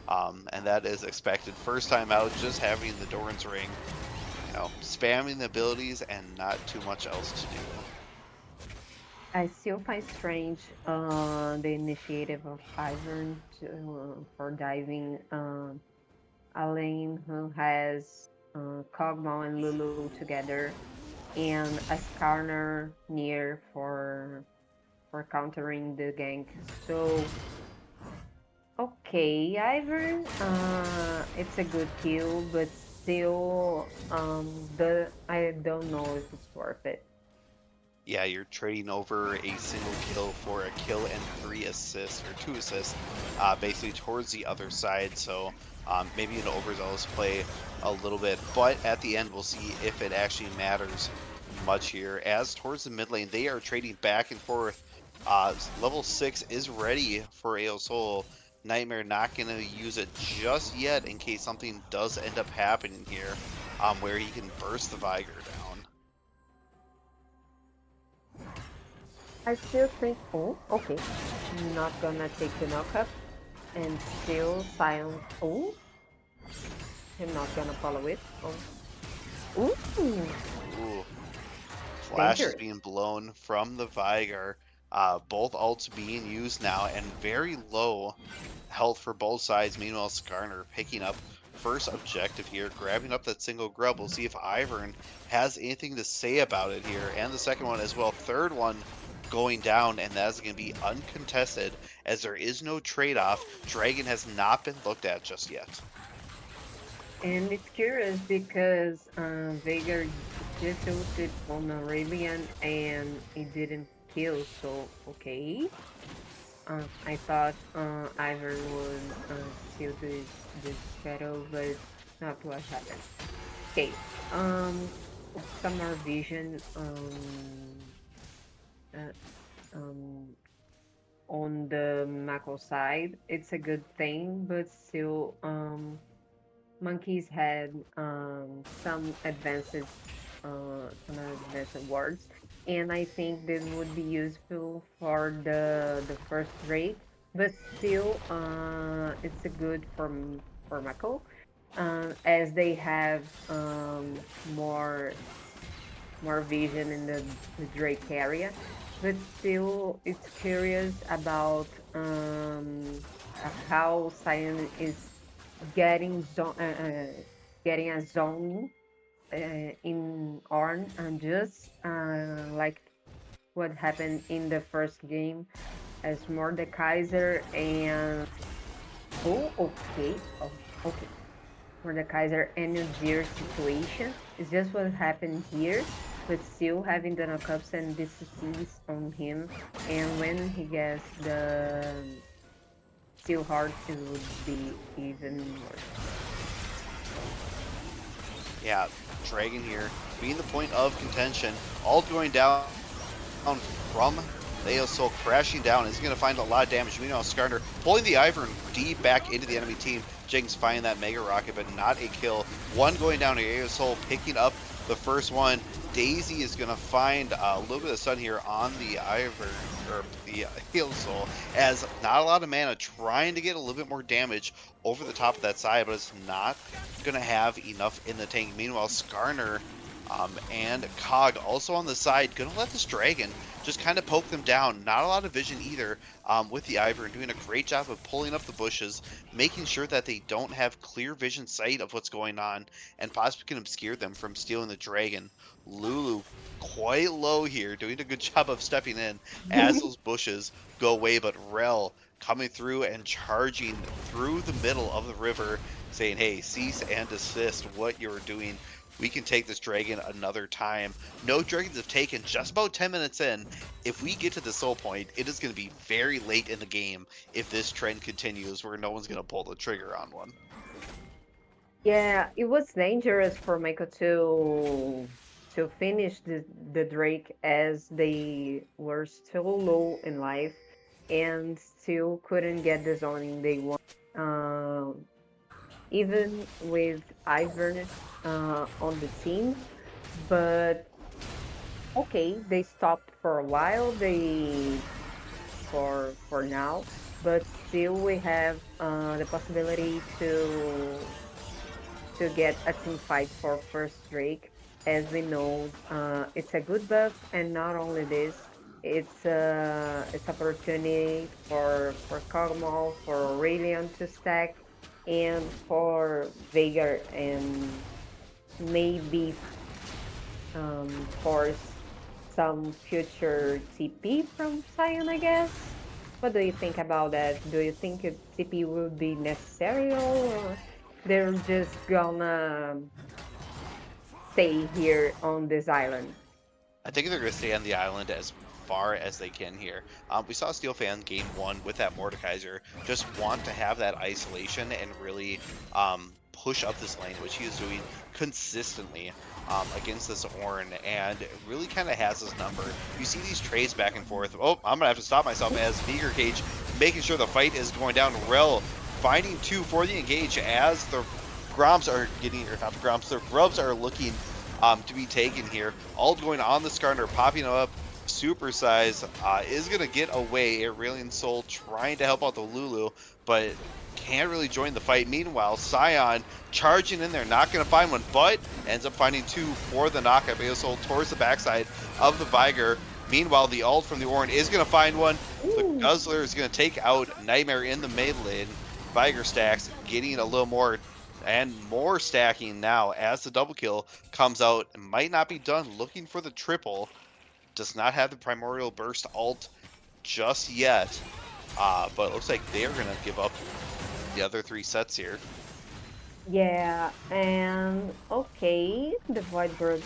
and that is expected. First time out, just having the Doran's Ring, spamming the abilities and not too much else to do. I still find strange the initiative of Ivern to, for diving a lane who has Kog'Maw and Lulu together, and a Skarner near for countering the gank. So okay, Ivern, it's a good kill, but still, the I don't know if it's worth it. Yeah, you're trading over a single kill for a kill and 3 assists or 2 assists, basically towards the other side. So maybe an overzealous play a little bit, but at the end we'll see if it actually matters much here. As towards the mid lane, they are trading back and forth. Level 6 is ready for Aeosol. Nightmare not going to use it just yet in case something does end up happening here, where he can burst the Viger down. I still think, oh, okay, not gonna take the knockup, and still silent. Oh, I'm not gonna follow it. Oh, ooh, Ooh. Flash is dangerous. being blown from the Viger. Both ults being used now, and very low health for both sides. Meanwhile, Skarner picking up first objective here, grabbing up that single grub. We'll see if Ivern has anything to say about it here. And the second one as well. Third one going down, and that's going to be uncontested as there is no trade-off. Dragon has not been looked at just yet. And it's curious because Veigar just ulted on Aurelian and it didn't kill, so okay. I thought Ivern would steal this battle, but not what happened. Okay, some more vision uh, um, on the Mako side. It's a good thing, but still, monkeys had some advanced words, and I think this would be useful for the first rate. But still, it's a good for Mako, as they have more more vision in the Drake area. But still, it's curious about how Sion is getting getting a zone in Orn, and just like what happened in the first game as Mordekaiser and oh okay, oh okay, Mordekaiser and Nazir situation is just what happened here, but still having the knockups and DCCs on him, and when he gets the Steel Heart, it would be even worse. Yeah, Dragon here being the point of contention. All going down from Aeosol, crashing down. Is going to find a lot of damage. Meanwhile, Skarner pulling the Ivern deep back into the enemy team. Jinx finding that Mega Rocket, but not a kill. One going down to Aeosol, picking up the first one. Daisy is going to find a little bit of sun here on the Ivern, or the Aeosol, as not a lot of mana, trying to get a little bit more damage over the top of that side, but it's not going to have enough in the tank. Meanwhile, Skarner and Cog also on the side, gonna let this Dragon just kind of poke them down. Not a lot of vision either with the Ivern, doing a great job of pulling up the bushes, making sure that they don't have clear vision sight of what's going on, and possibly can obscure them from stealing the Dragon. Lulu quite low here, doing a good job of stepping in as those bushes go away, but Rel coming through and charging through the middle of the river, saying, hey, cease and desist what you're doing. We can take this dragon another time. No dragons have taken just about 10 minutes in. If we get to the soul point, it is going to be very late in the game if this trend continues where no one's going to pull the trigger on one. Yeah, it was dangerous for Mako to finish the Drake as they were still low in life and still couldn't get the zoning they want. Even with Ivern on the team, but okay, they stopped for a while. They for now, but still we have the possibility to get a team fight for first Drake. As we know, it's a good buff, and not only this, it's opportunity for Kog'Maw, for Aurelion to stack, and for Veigar and maybe force some future TP from Sion, I guess. What do you think about that? Do you think a TP will be necessary or they're just gonna stay here on this island? I think they're going to stay on the island as far as they can here. We saw Steel Fan game 1 with that Mordekaiser just want to have that isolation and really push up this lane, which he is doing consistently against this Ornn, and really kind of has his number. You see these trades back and forth. Oh, I'm going to have to stop myself as Vigor Cage making sure the fight is going down. Rel finding 2 for the engage as the Groms are getting, or not the Groms, the Grubs are looking to be taken here. Ult going on the Skarner, popping up. Supersize is going to get away. Aurelian Soul trying to help out the Lulu, but can't really join the fight. Meanwhile, Sion charging in there, not going to find one, but ends up finding 2 for the knockup. Soul towards the backside of the Viger. Meanwhile, the ult from the Ornn is going to find one. The Guzzler is going to take out Nightmare in the mid lane. Viger stacks getting a little more and more stacking now as the double kill comes out. Might not be done looking for the triple. Does not have the Primordial Burst ult just yet. But it looks like they are going to give up the other 3 sets here. Yeah, and okay, the Void Birds,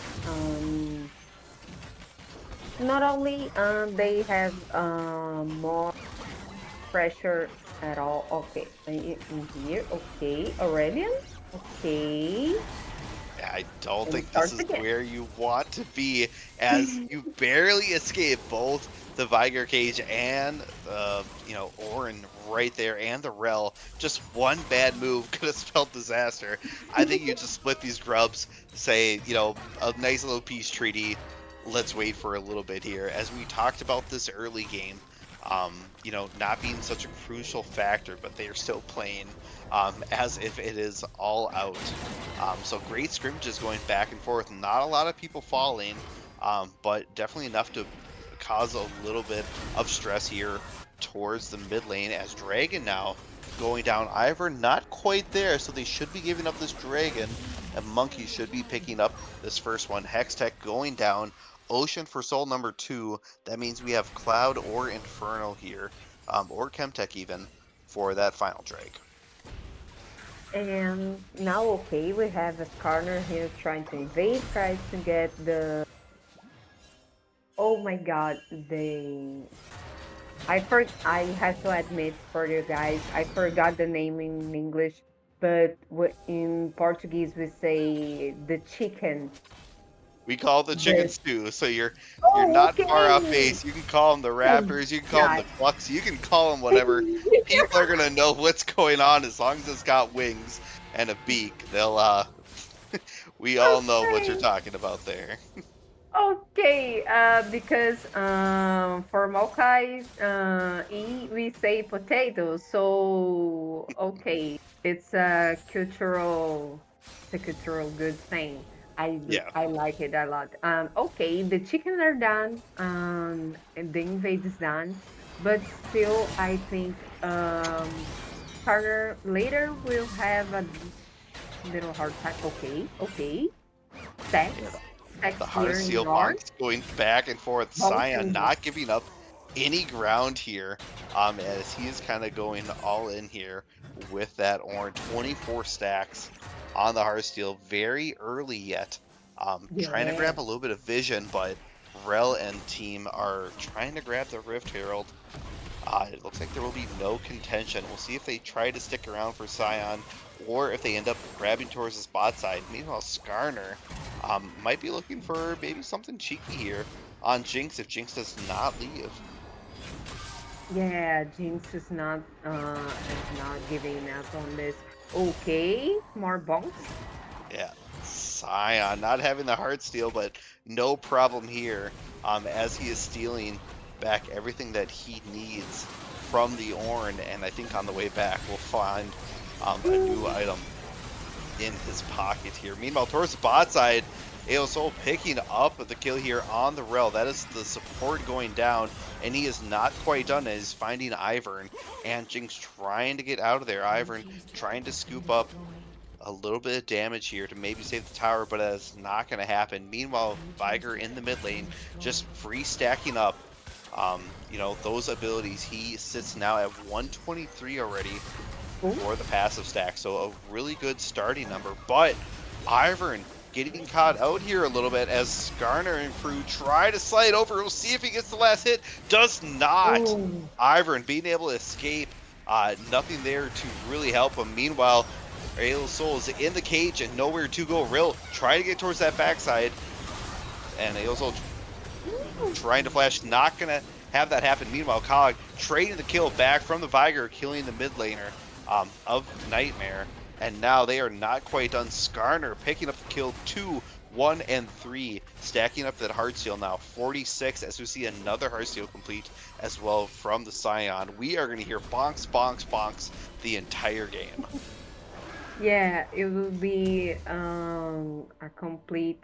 not only they have more pressure at all. Okay, in here, okay, Aurelian, okay. I don't And think start this is again. where you want to be, as you barely escape both the Viger Cage and Ornn right there, and the Rel. Just one bad move could have spelled disaster. I think you just split these grubs, say, a nice little peace treaty. Let's wait for a little bit here. As we talked about this early game, not being such a crucial factor, but they are still playing as if it is all out. So great scrimmages going back and forth. Not a lot of people falling, but definitely enough to cause a little bit of stress here towards the mid lane, as Dragon now going down. Ivor not quite there, so they should be giving up this Dragon, and Monkey should be picking up this first one. Hextech going down. Ocean for soul number 2. That means we have Cloud or Infernal here, or Chemtech even, for that final Drake. And now, okay, we have a Skarner here trying to invade, tries to get the. Oh my God, I have to admit for you guys, I forgot the name in English, but in Portuguese we say the chicken. We call the chicken The stew, so you're Oh, not far off okay. base. You can call them the Oh, Raptors, you can call them God. the Clucks, you can call them whatever. People are gonna know what's going on as long as it's got wings and a beak. They'll we all know what you're Okay. talking about there. Okay, because for Maokai, we say potato, so okay, it's a cultural good thing. Yeah. I like it a lot. Okay, the chicken are done, and the invade is done, but still, I think Carter later will have a little hard time. Okay, okay, Yeah, sex, the sex hard here in seal North. bonks going back and forth. Sion Bolton. not giving up any ground here, as he is kind of going all in here with that Ornn. 24 stacks on the hard steel, very early yet. Trying to Yeah. grab a little bit of vision, but Rel and team are trying to grab the Rift Herald. It looks like there will be no contention. We'll see if they try to stick around for Sion, or if they end up grabbing towards the spot side. Meanwhile, Skarner might be looking for maybe something cheeky here on Jinx if Jinx does not leave. Yeah, Jinx is not giving up on this. Okay, more bonks. Yeah, Sion not having the heart steal, but no problem here, as he is stealing back everything that he needs from the Ornn, and I think on the way back we'll find a new item in his pocket here. Meanwhile, towards the bot side, Aosol picking up the kill here on the Rel. That is the support going down, and he is not quite done. He's finding Ivern, and Jinx trying to get out of there. Ivern trying to scoop up a little bit of damage here to maybe save the tower, but that's not going to happen. Meanwhile, Viger in the mid lane just free stacking up. Those abilities. He sits now at 123 already for the passive stack, so a really good starting number. But Ivern getting caught out here a little bit as Skarner and crew try to slide over. We'll see if he gets the last hit. Does not. Oh, Ivern being able to escape. Nothing there to really help him. Meanwhile, Aosol is in the cage and nowhere to go. Rill trying to get towards that backside, and Aosol trying to flash. Not gonna have that happen. Meanwhile, Cog trading the kill back from the Viger, killing the mid laner of Nightmare. And now they are not quite done. Skarner picking up the kill 2, 1, and 3, stacking up that Heartsteel now 46 as we see another Heartsteel complete as well from the Scion. We are going to hear bonks, bonks, bonks the entire game. yeah, it will be a complete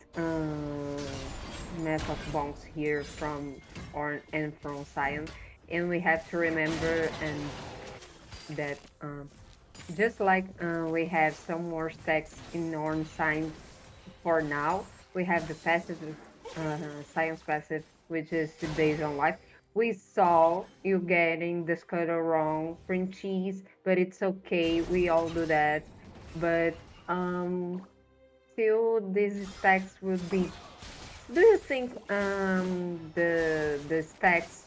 mess of bonks here from Orn and from Sion, and we have to remember that just like we have some more stacks in Orn Sion for now, we have the passive Sion's passive, which is based on life. We saw you getting the scuttle wrong, print cheese, but it's okay. We all do that. But still, these stacks will be. Do you think the stacks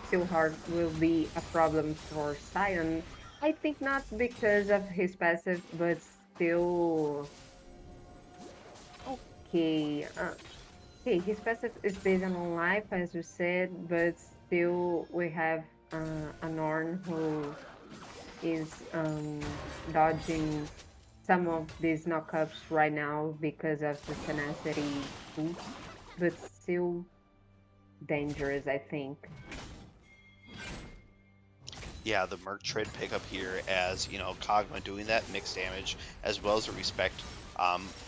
still hard will be a problem for Sion? I think not because of his passive, but still okay. Okay, his passive is based on life, as you said, but still we have a Norn who is dodging some of these knockups right now because of the tenacity ult, but still dangerous, I think. Yeah, the Merc trade pickup here as, Kog'Maw doing that mixed damage as well as a respect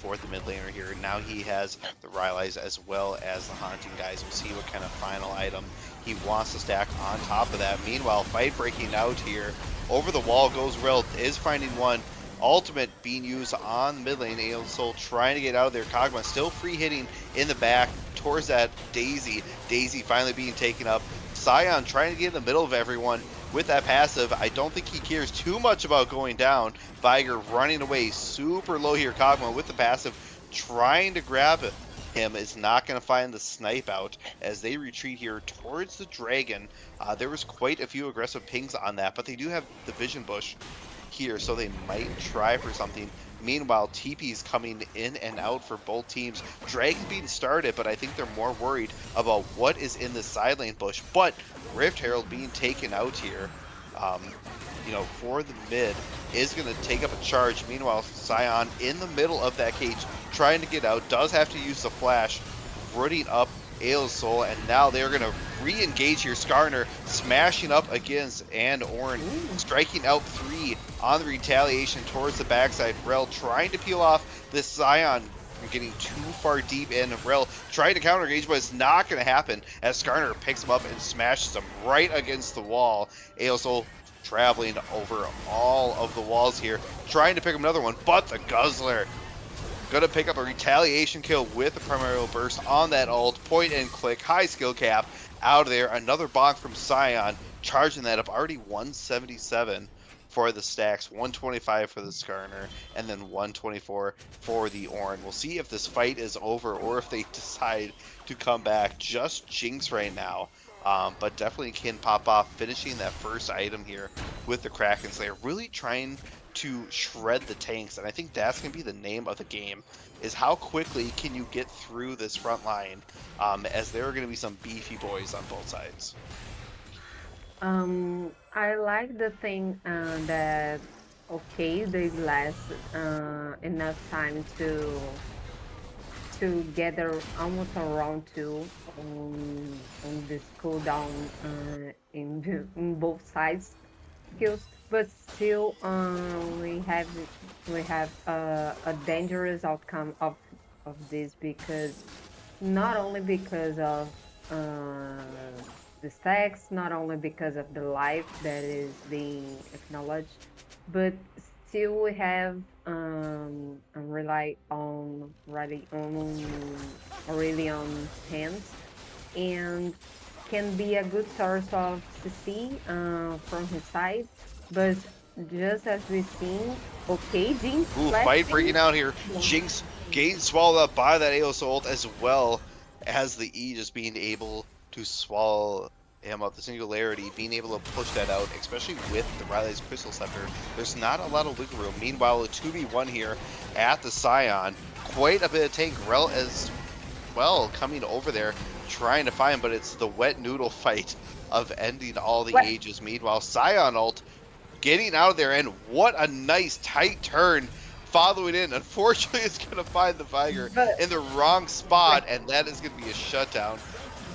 for the mid laner here. Now he has the Rylai's as well as the Haunting guys. We'll see what kind of final item he wants to stack on top of that. Meanwhile, fight breaking out here. Over the wall goes Rel, is finding one. Ultimate being used on the mid lane. Aosol trying to get out of there. Kog'Maw still free hitting in the back towards that Daisy. Daisy finally being taken up. Sion trying to get in the middle of everyone with that passive. I don't think he cares too much about going down. Viger running away super low here. Kog'Maw with the passive trying to grab him is not going to find the snipe out as they retreat here towards the dragon. There was quite a few aggressive pings on that, but they do have the vision bush here, so they might try for something. Meanwhile, TP's coming in and out for both teams. Dragon being started, but I think they're more worried about what is in the side lane bush. But Rift Herald being taken out here, for the mid is going to take up a charge. Meanwhile, Sion in the middle of that cage, trying to get out, does have to use the flash, rooting up Aosol, and now they're going to re-engage here. Skarner smashing up against and Ornn striking out 3 on the retaliation towards the backside. Rel trying to peel off this Sion from getting too far deep in. Rel trying to counter engage, but it's not going to happen as Skarner picks him up and smashes him right against the wall. Aosol traveling over all of the walls here, trying to pick up another one, but the Guzzler gonna pick up a retaliation kill with a primordial burst on that ult. Point and click, high skill cap out of there. Another bonk from Sion, charging that up. Already 177 for the stacks, 125 for the Skarner, and then 124 for the Ornn. We'll see if this fight is over or if they decide to come back. Just Jinx right now. But definitely can pop off, finishing that first item here with the Kraken Slayer. Really trying to shred the tanks, and I think that's going to be the name of the game, is how quickly can you get through this front line, as there are going to be some beefy boys on both sides. I like the thing that okay, they last enough time to gather almost around 2 on this cooldown in both sides skills, but still we have a dangerous outcome of of this, because not only because of uh, the sex, not only because of the life that is being acknowledged, but still we have rely on really on hands, and can be a good source of CC from his side. But just as we've seen, okay, Jinx Ooh, fight flashing. breaking out here. Yeah. Jinx getting swallowed up by that AOS ult, as well as the E just being able to swallow him up. The singularity, being able to push that out, especially with the Riley's Crystal Scepter. There's not a lot of wiggle room. Meanwhile, a 2v1 here at the Scion. Quite a bit of tank rel as well coming over there, trying to find him, but it's the wet noodle fight of ending all the What? ages. Meanwhile, Scion ult getting out of there, and what a nice tight turn following in. Unfortunately, it's going to find the Viger But in the wrong spot, and that is going to be a shutdown.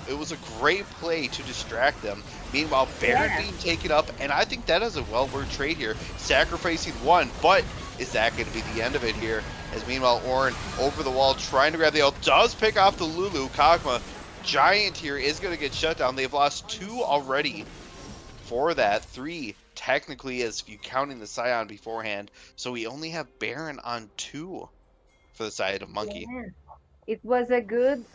It was a great play to distract them. Meanwhile, Baron yeah, being taken up, and I think that is a well-worked trade here, sacrificing one, but is that going to be the end of it here? As meanwhile, Ornn over the wall trying to grab the ult, does pick off the Lulu. Kog'Maw, Giant here, is going to get shut down. They've lost 2 already for that, 3 technically as you counting the Scion beforehand. So we only have Baron on 2 for the side of Monkey. yeah. It was a good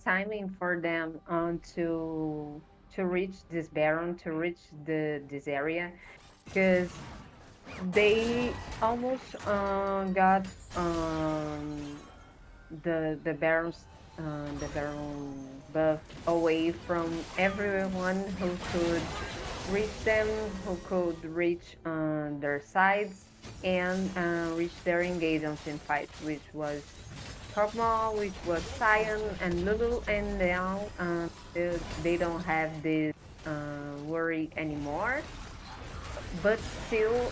timing for them to reach this Baron, to reach this area, because they almost got the Baron buff away from everyone who could reach them, who could reach their sides and reach their engagement in fight, which was Kog'Maw, which was Sion and Lulu, and now they don't have this worry anymore. But still,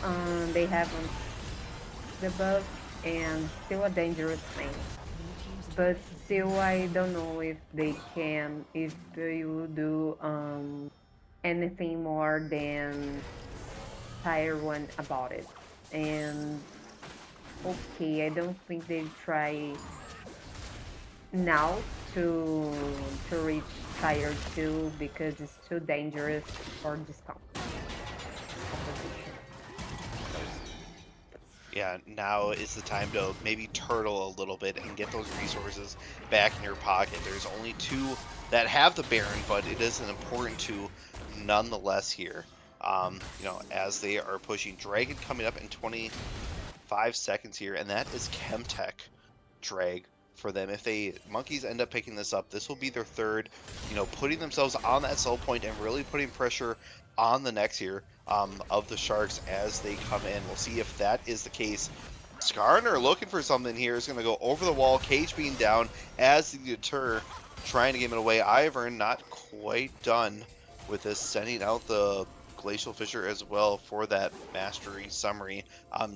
they have the buff and still a dangerous thing. But still, I don't know if they will do anything more than Tier 1 about it. And okay, I don't think they try now to reach Tier 2 because it's too dangerous for this composition. Yeah, now is the time to maybe turtle a little bit and get those resources back in your pocket. There's only 2 that have the Baron, but it is an important 2 nonetheless here. As they are pushing. Dragon coming up in 25 seconds here, and that is Chemtech drag for them. If Monkeys end up picking this up, this will be their 3rd, putting themselves on that sell point and really putting pressure on the next here of the Sharks as they come in. We'll see if that is the case. Skarner looking for something here is going to go over the wall, Cage being down as the deter, trying to get it away. Ivern not quite done with this, sending out the Glacial Fissure as well for that mastery summary.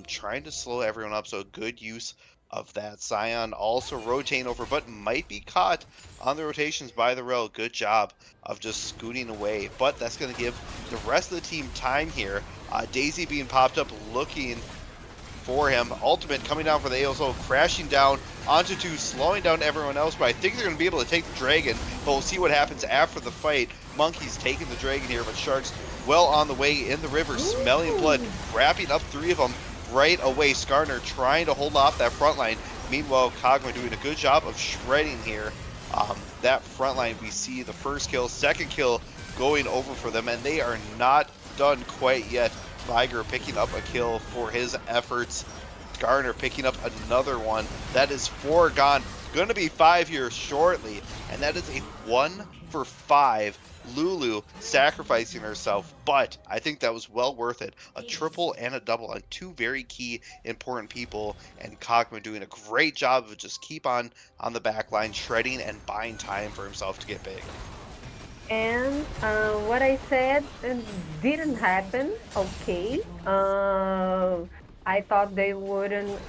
Trying to slow everyone up, so good use of that. Scion also rotating over, but might be caught on the rotations by the Rel. Good job of just scooting away, but that's going to give the rest of the team time here. Daisy being popped up, looking for him. Ultimate coming down for the AOSO, crashing down onto 2, slowing down everyone else, but I think they're going to be able to take the Dragon, but we'll see what happens after the fight. Monkey's taking the Dragon here, but Sharks well on the way in the river, smelling blood, wrapping up 3 of them right away. Skarner trying to hold off that front line. Meanwhile, Kog'Maw doing a good job of shredding here. That front line, we see the first kill, second kill going over for them, and they are not done quite yet. Viger picking up a kill for his efforts. Skarner picking up another one. That is 4 gone. Going to be 5 here shortly, and that is a 1 for 5. Lulu sacrificing herself, but I think that was well worth it. A triple and a double on 2 very key important people, and Kog'Maw doing a great job of just keep on the back line, shredding and buying time for himself to get big. And what I said didn't happen. Okay. I thought they wouldn't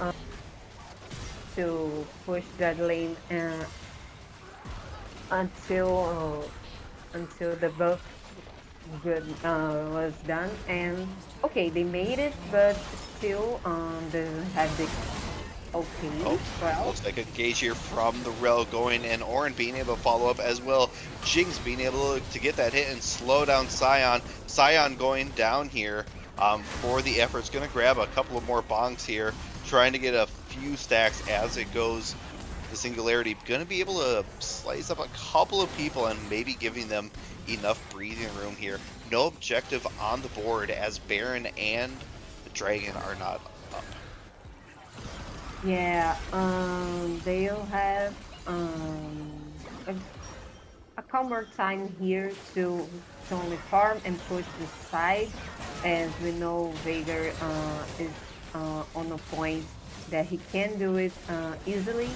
to push that lane until the buff good was done. And okay, they made it, but still doesn't have the Okay, Oh, well, looks like a engage here from the Rel going, and Orin being able to follow up as well. Jinx being able to get that hit and slow down Scion. Scion going down here for the efforts. Going to grab a couple of more bonks here, trying to get a few stacks as it goes. The Singularity going to be able to slice up a couple of people and maybe giving them enough breathing room here. No objective on the board as Baron and the Dragon are not up. yeah, they'll have a, a calmer time here to only farm and push the side, as we know Veigar is on a point that he can do it easily,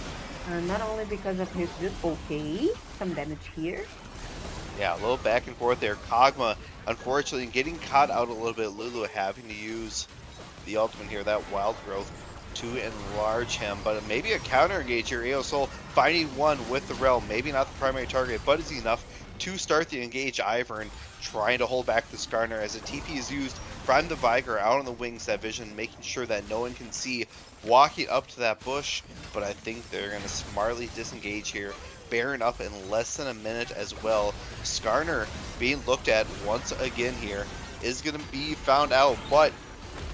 not only because of his build. Okay, some damage here. Yeah, a little back and forth there. Kog'Maw, unfortunately, getting caught out a little bit. Lulu having to use the ultimate here, that wild growth, to enlarge him. But maybe a counter engage here. Aeosol finding one with the Realm. Maybe not the primary target, but is enough to start the engage. Ivern trying to hold back the Skarner as the TP is used from the Viger out on the wings, that vision, making sure that no one can see, walking up to that bush. But I think they're going to smartly disengage here. Baron up in less than a minute as well. Skarner being looked at once again here is going to be found out, but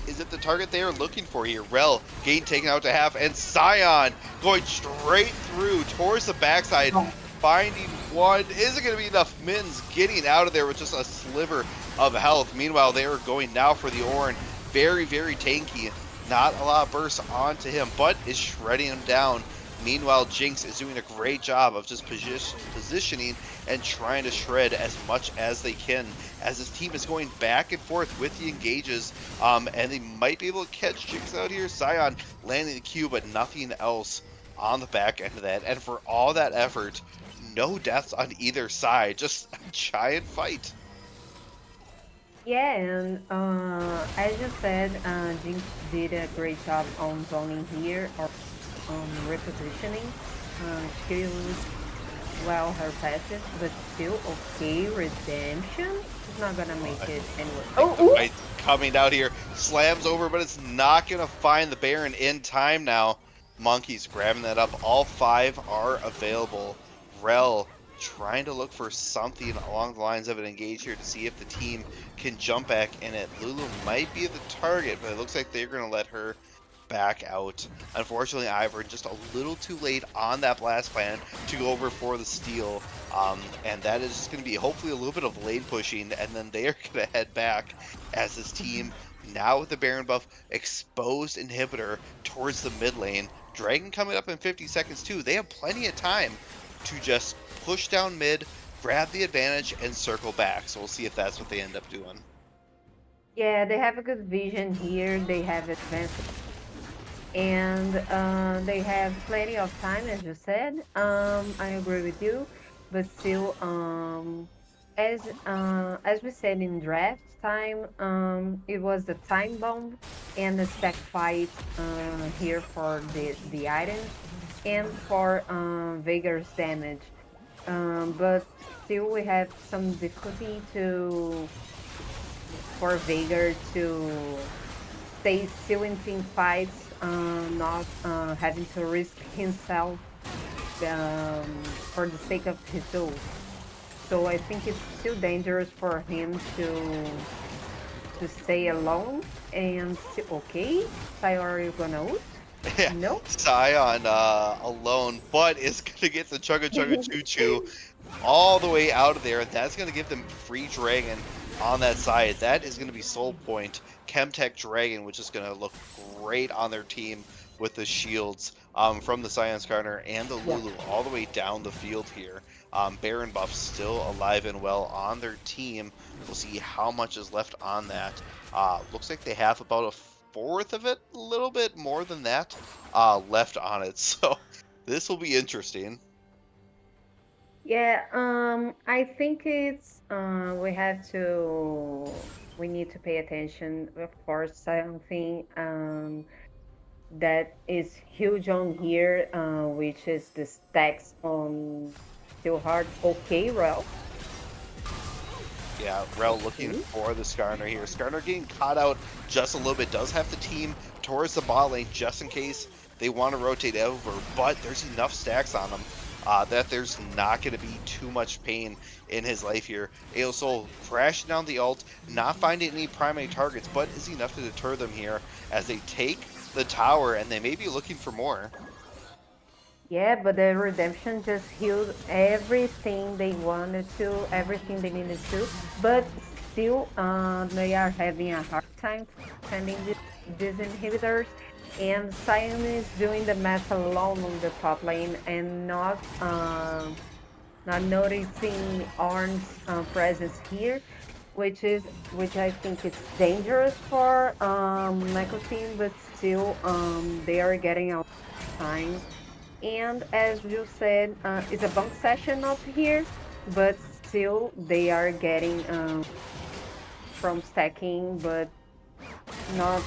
is it the target they are looking for here? Rel getting taken out to half, and Scion going straight through towards the backside, Oh. finding one. Is it going to be enough? Mittens getting out of there with just a sliver of health. Meanwhile, they are going now for the Orin. Very, very tanky. Not a lot of burst onto him, but is shredding him down. Meanwhile, Jinx is doing a great job of just positioning and trying to shred as much as they can, as this team is going back and forth with the engages, and they might be able to catch Jinx out here. Scion landing the Q, but nothing else on the back end of that. And for all that effort, no deaths on either side, just a giant fight. Yeah, and as you said, Jinx did a great job on zoning here, or repositioning. She used well her passive, but still okay. Redemption is not gonna make it anywhere. Oh, The ooh! fight coming out here, slams over, but it's not going to find the Baron in time now. Monkeys grabbing that up. All 5 are available. Rel trying to look for something along the lines of an engage here to see if the team can jump back in it. Lulu might be the target, but it looks like they're going to let her back out. Unfortunately, Ivern just a little too late on that blast plan to go over for the steal. And that is just going to be hopefully a little bit of lane pushing, and then they are going to head back as this team, now with the Baron buff, exposed inhibitor towards the mid lane. Dragon coming up in 50 seconds too. They have plenty of time to just push down mid, grab the advantage, and circle back. So we'll see if that's what they end up doing. Yeah, they have a good vision here. They have advanced, and they have plenty of time, as you said. I agree with you, but still, as we said in draft time, it was the time bomb and the stack fight here for the items and for Veigar's damage. But still, we have some difficulty to for Veigar to stay still in team fights, not having to risk himself for the sake of his ult. So I think it's still dangerous for him to stay alone and okay. Sayori gonna ult? Yeah, No. Scion alone, but is going to get the Chugga Chugga Choo Choo all the way out of there, and that's going to give them free Dragon on that side. That is going to be Soul Point, Chemtech Dragon, which is going to look great on their team with the shields from the Scion Skarner and the Yeah. Lulu all the way down the field here. Baron buff still alive and well on their team. We'll see how much is left on that. Looks like they have about a fourth of it, a little bit more than that, left on it. So this will be interesting. Yeah, I think it's we need to pay attention, of course, something that is huge on here, which is the stacks on Steel Heart. Okay, Ralph. Yeah, Rel looking Okay. for the Skarner here. Skarner getting caught out just a little bit. Does have the team towards the bot lane just in case They want to rotate over, but there's enough stacks on them that there's not going to be too much pain in his life here. Aosol crashing down the ult, not finding any primary targets, but is enough to deter them here as they take the tower, and they may be looking for more. Yeah, but the redemption just healed everything they wanted to, everything they needed to, but still, they are having a hard time finding these inhibitors. And Sion is doing the math alone on the top lane and not noticing Ornn's presence here, which I think it's dangerous for Mako team, but still they are getting a lot of time. And as you said, it's a bunk session up here, but still they are getting from stacking, but not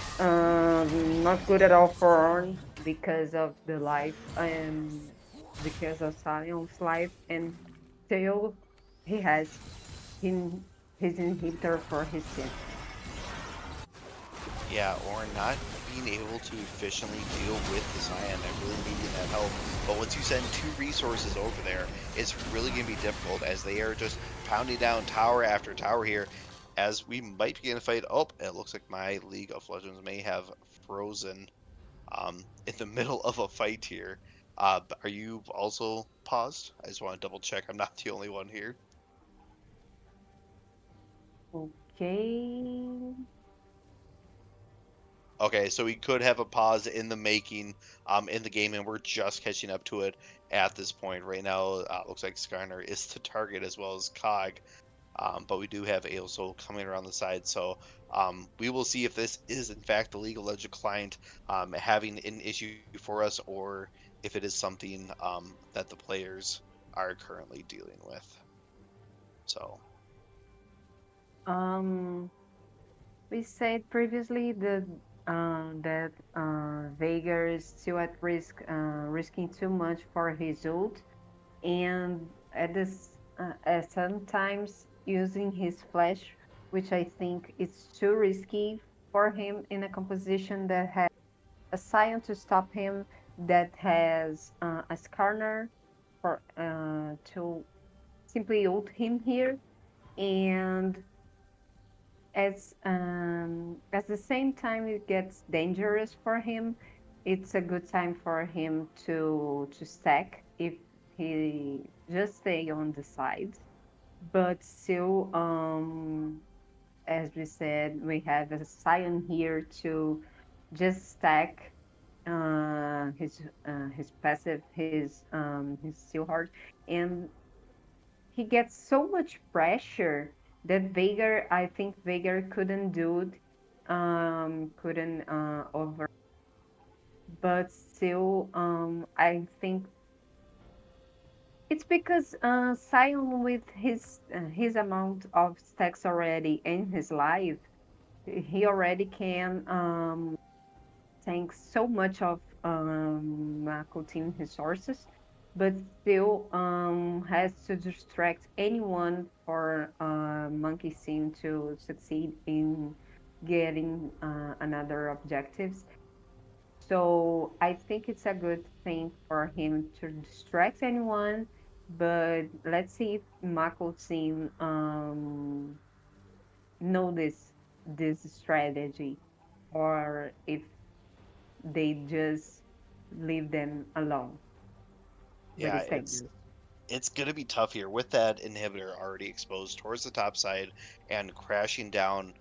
good at all for Ornn because of the life and because of Sion's life, and still he has him his inhibitor for his team. Yeah, or not being able to efficiently deal with the Scion and really needing that help. But once you send 2 resources over there, it's really going to be difficult as they are just pounding down tower after tower here. As we might begin to fight. Oh, it looks like my League of Legends may have frozen in the middle of a fight here. Are you also paused? I just want to double check. I'm not the only one here. Okay. Okay, so we could have a pause in the making in the game, and we're just catching up to it at this point. Right now, looks like Skarner is the target as well as Cog, but we do have Ailso coming around the side, so we will see if this is in fact the League of Legends client having an issue for us, or if it is something that the players are currently dealing with. So, Um, we said previously that Veigar is still at risk, risking too much for his ult, and at sometimes using his flash, which I think is too risky for him in a composition that has a Sion to stop him, that has a Skarner for to simply ult him here, and as the same time it gets dangerous for him, it's a good time for him to stack if he just stay on the side. But still, as we said, we have a Sion here to just stack his passive, his steel heart, and he gets so much pressure that Veigar, I think Veigar couldn't do it, couldn't over. But still, I think it's because Sion, with his amount of stacks already in his life, he already can tank so much of Mako team resources, but still has to distract anyone for Monkey Team to succeed in getting another objectives. So I think it's a good thing for him to distract anyone, but let's see if Mako team know this strategy, or if they just leave them alone. But yeah, it's dangerous. it's going to be tough here with that inhibitor already exposed towards the top side and crashing down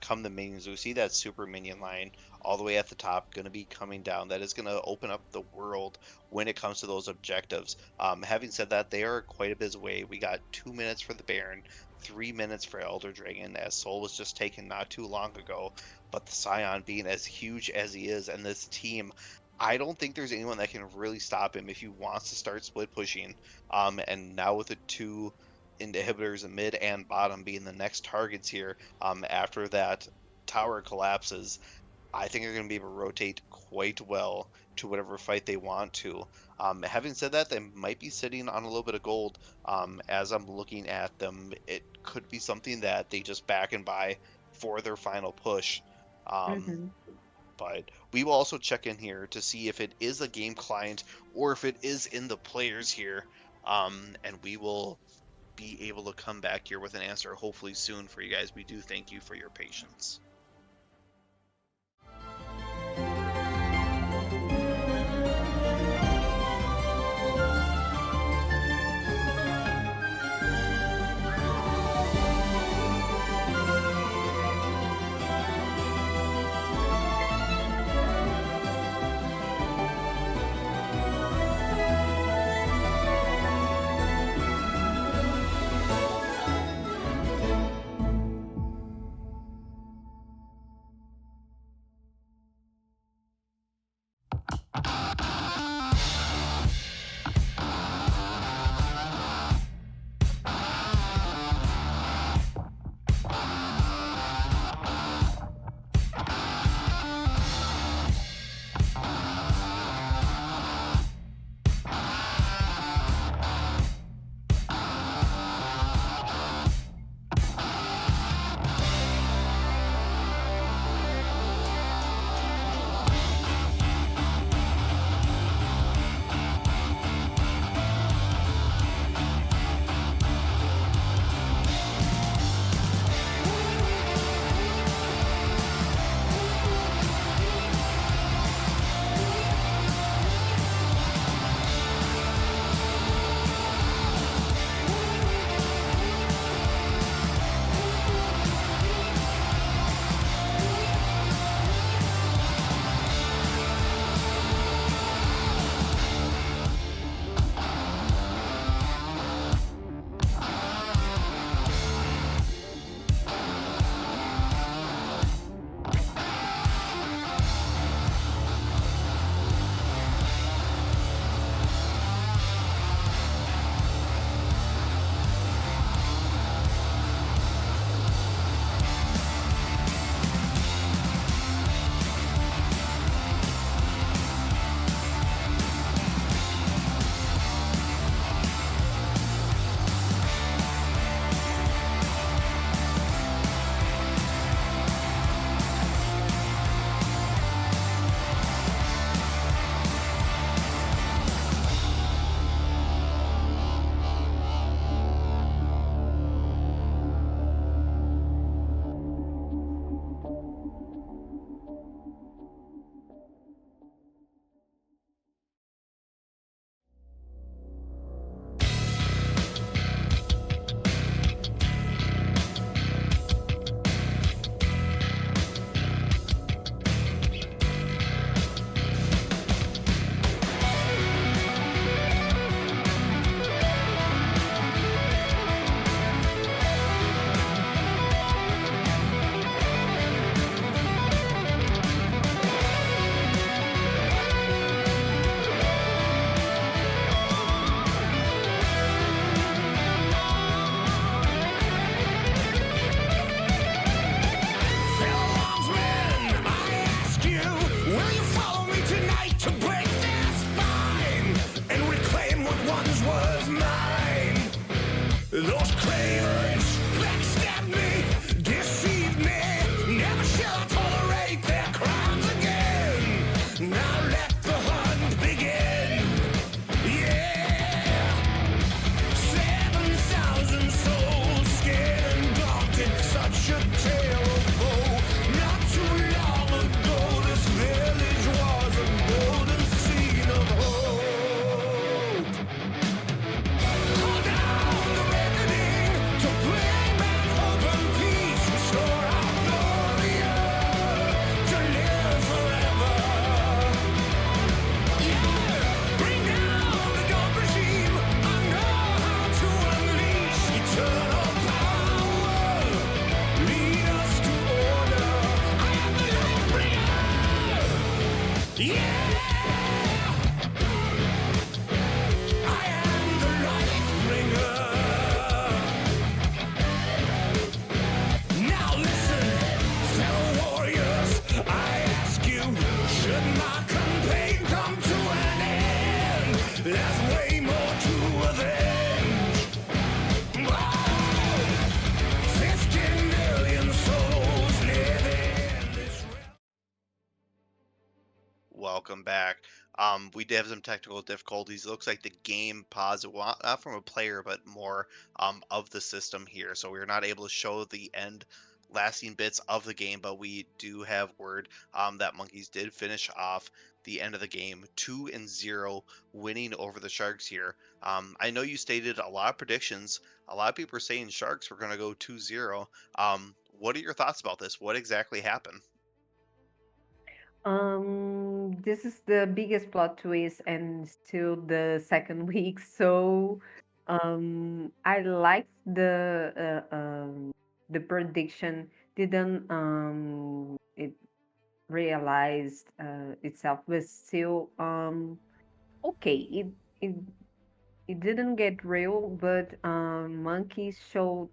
come the minions. We see that super minion line all the way at the top going to be coming down. That is going to open up the world when it comes to those objectives. Having said that, they are quite a bit away. We got 2 minutes for the Baron, 3 minutes for Elder Dragon, as Soul was just taken not too long ago. But the Scion being as huge as he is, and this team, I don't think there's anyone that can really stop him if he wants to start split pushing. And now with the 2 inhibitors in mid and bottom being the next targets here, after that tower collapses, I think they're going to be able to rotate quite well to whatever fight they want to. Having said that, they might be sitting on a little bit of gold. As I'm looking at them, it could be something that they just back and buy for their final push. Um, Hmm. but We will also check in here to see if it is a game client or if it is in the players here. And we will be able to come back here with an answer hopefully soon for you guys. We do thank you for your patience. back. We did have some technical difficulties. It looks like the game paused, well, not from a player, but more of the system here. So we were not able to show the end lasting bits of the game, but we do have word that Monkeys did finish off the end of the game 2-0, winning over the Sharks here. I know you stated a lot of predictions. A lot of people are saying Sharks were going to go 2-0. What are your thoughts about this? What exactly happened? This is the biggest plot twist and still the second week. So, I liked the prediction didn't it realized itself, but still okay. It it didn't get real, but monkeys uh,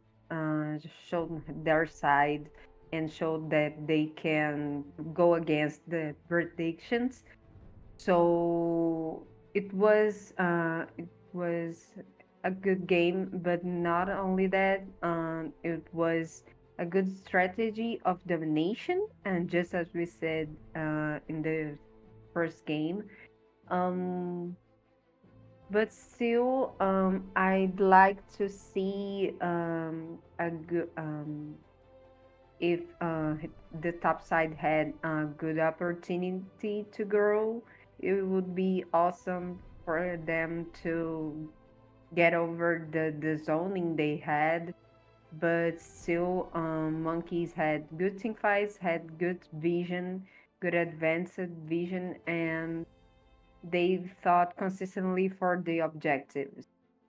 showed their side and showed that they can go against the predictions. So it was a good game, but not only that, it was a good strategy of domination, and just as we said in the first game. Um, but still, I'd like to see a good if the top side had a good opportunity to grow. It would be awesome for them to get over the zoning they had. But still, monkeys had good team fights, had good vision, good advanced vision, and they thought consistently for the objectives.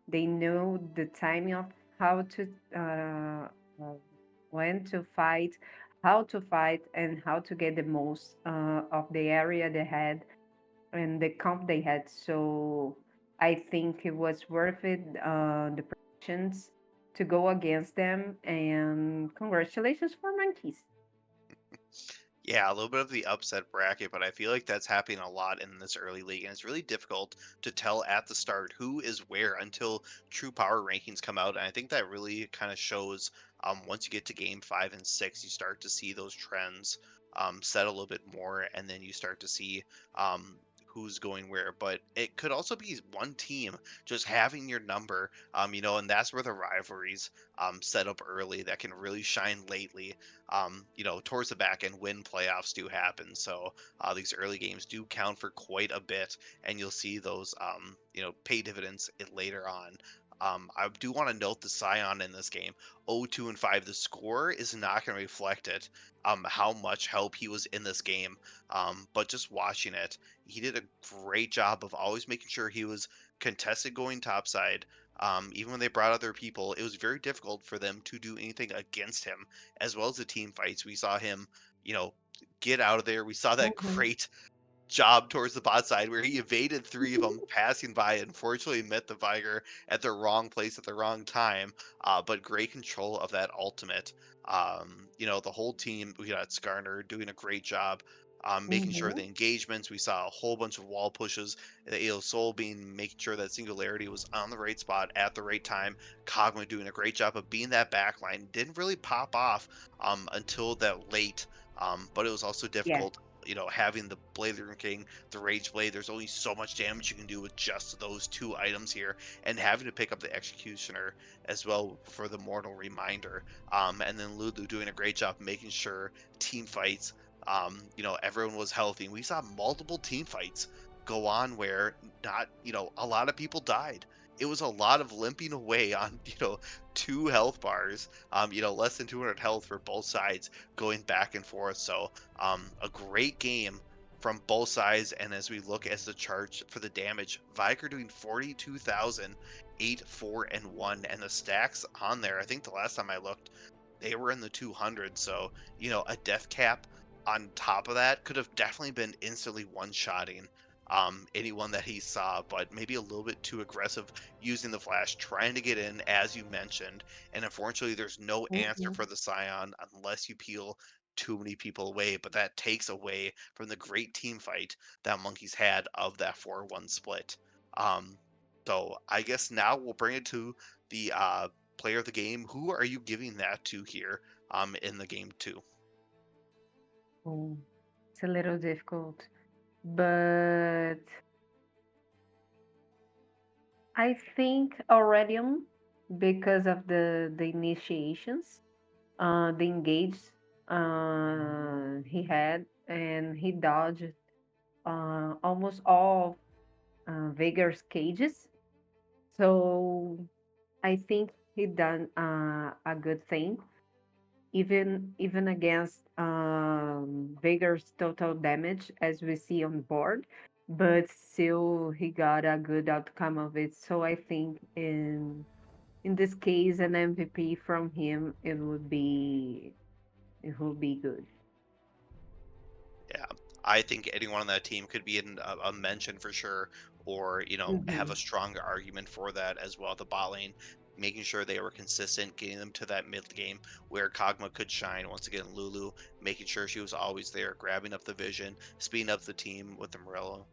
They know the timing of how to uh, when to fight, how to fight, and how to get the most of the area they had and the comp they had. So I think it was worth it, the predictions to go against them. And congratulations for monkeys. Yeah, a little bit of the upset bracket, but I feel like that's happening a lot in this early league, and it's really difficult to tell at the start who is where until true power rankings come out. And I think that really kind of shows once you get to game 5 and 6, you start to see those trends set a little bit more, and then you start to see who's going where. But it could also be one team just having your number, and that's where the rivalries set up early that can really shine lately towards the back end when playoffs do happen. So these early games do count for quite a bit, and you'll see those, pay dividends later on. I do want to note the Scion in this game, 0-2-5. The score is not going to reflect it, how much help he was in this game. But just watching it, he did a great job of always making sure he was contested going topside. Even when they brought other people, it was very difficult for them to do anything against him, as well as the team fights. We saw him, you know, get out of there. We saw that Mhm. great job towards the bot side where he evaded three of them passing by. Unfortunately, met the Viger at the wrong place at the wrong time, but great control of that ultimate. The whole team, we got Skarner doing a great job. Making sure the Mhm. engagements, we saw a whole bunch of wall pushes. The AO Soul being making sure that Singularity was on the right spot at the right time. Kogma doing a great job of being that backline. Didn't really pop off until that late, but it was also Yeah. difficult having the Blazer King, the Rage Blade. There's only so much damage you can do with just those two items here, and having to pick up the Executioner as well for the Mortal Reminder. And then Lulu doing a great job making sure team fights, everyone was healthy. And we saw multiple team fights go on where not, a lot of people died. It was a lot of limping away on, 2 health bars, less than 200 health for both sides going back and forth. So a great game from both sides. And as we look as the chart for the damage, Viker doing 42,000, 8, 4, and 1. And the stacks on there, I think the last time I looked, they were in the 200. So, a death cap on top of that could have definitely been instantly one-shotting anyone that he saw, but maybe a little bit too aggressive using the flash, trying to get in, as you mentioned. And unfortunately, there's no answer Mhm. for the Scion unless you peel too many people away, but that takes away from the great team fight that Monkeys had of that 4-1 split. Um, so I guess now we'll bring it to the player of the game. Who are you giving that to here in the game two? Oh, it's a little difficult. but I think Aurelium, because of the initiations, the engage he had, and he dodged almost all Vagar's cages. So I think he done a good thing, even against Vagar's total damage, as we see on board. But still, he got a good outcome of it. So I think in this case, an MVP from him, it would be good. Yeah, I think anyone on that team could be in a mention for sure, or have a Hmm. strong argument for that as well. The bot lane, making sure they were consistent, getting them to that mid game where Kog'Maw could shine. Once again, Lulu making sure she was always there, grabbing up the vision, speeding up the team with the Morello.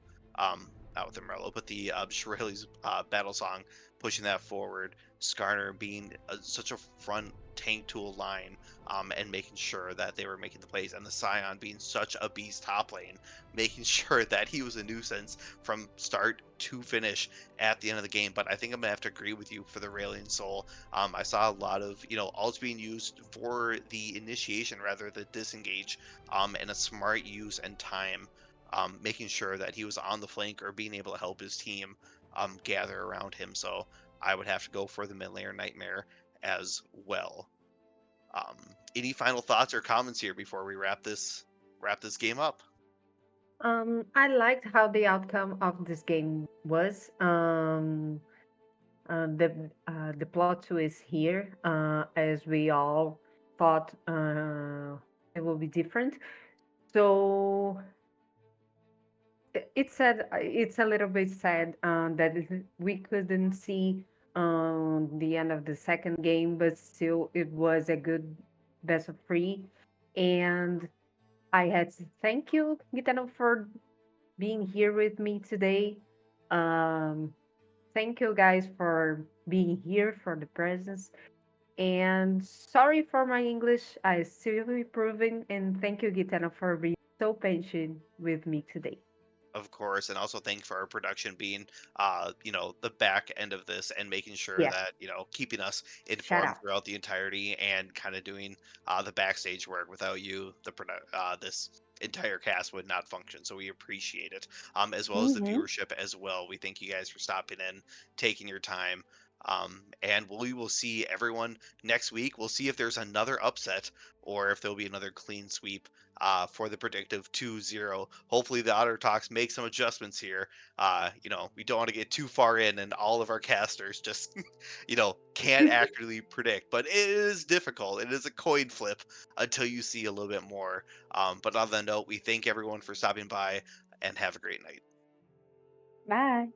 Not with the Morello, but the Shirley's battle song, pushing that forward. Skarner being such a front tank tool line, and making sure that they were making the plays, and the Scion being such a beast top lane, making sure that he was a nuisance from start to finish at the end of the game. But I think I'm gonna have to agree with you for the Rallying Soul. I saw a lot of ults being used for the initiation rather than disengage, and a smart use and time. Making sure that he was on the flank or being able to help his team gather around him. So I would have to go for the mid laner Nightmare as well. Any final thoughts or comments here before we wrap this game up? I liked how the outcome of this game was. The plot twist here, as we all thought it will be different. So it's sad. It's a little bit sad that we couldn't see the end of the second game, but still, it was a good best of three. And I had to thank you, Gitano, for being here with me today. Um, Thank you guys for being here, for the presence. And sorry for my English, I still improving. And thank you, Gitano, for being so patient with me today. Of course, and also thank for our production being, the back end of this and making sure Yeah, that keeping us shout informed out. throughout the entirety and kind of doing the backstage work. Without you, this entire cast would not function. So we appreciate it, as well as the Hmm. viewership as well. We thank you guys for stopping in, taking your time. And we will see everyone next week. We'll see if there's another upset or if there'll be another clean sweep for the predictive 2-0. Hopefully, the Otter Talks make some adjustments here. We don't want to get too far in and all of our casters just, can't accurately predict. But it is difficult. It is a coin flip until you see a little bit more. But on that note, we thank everyone for stopping by and have a great night. Bye.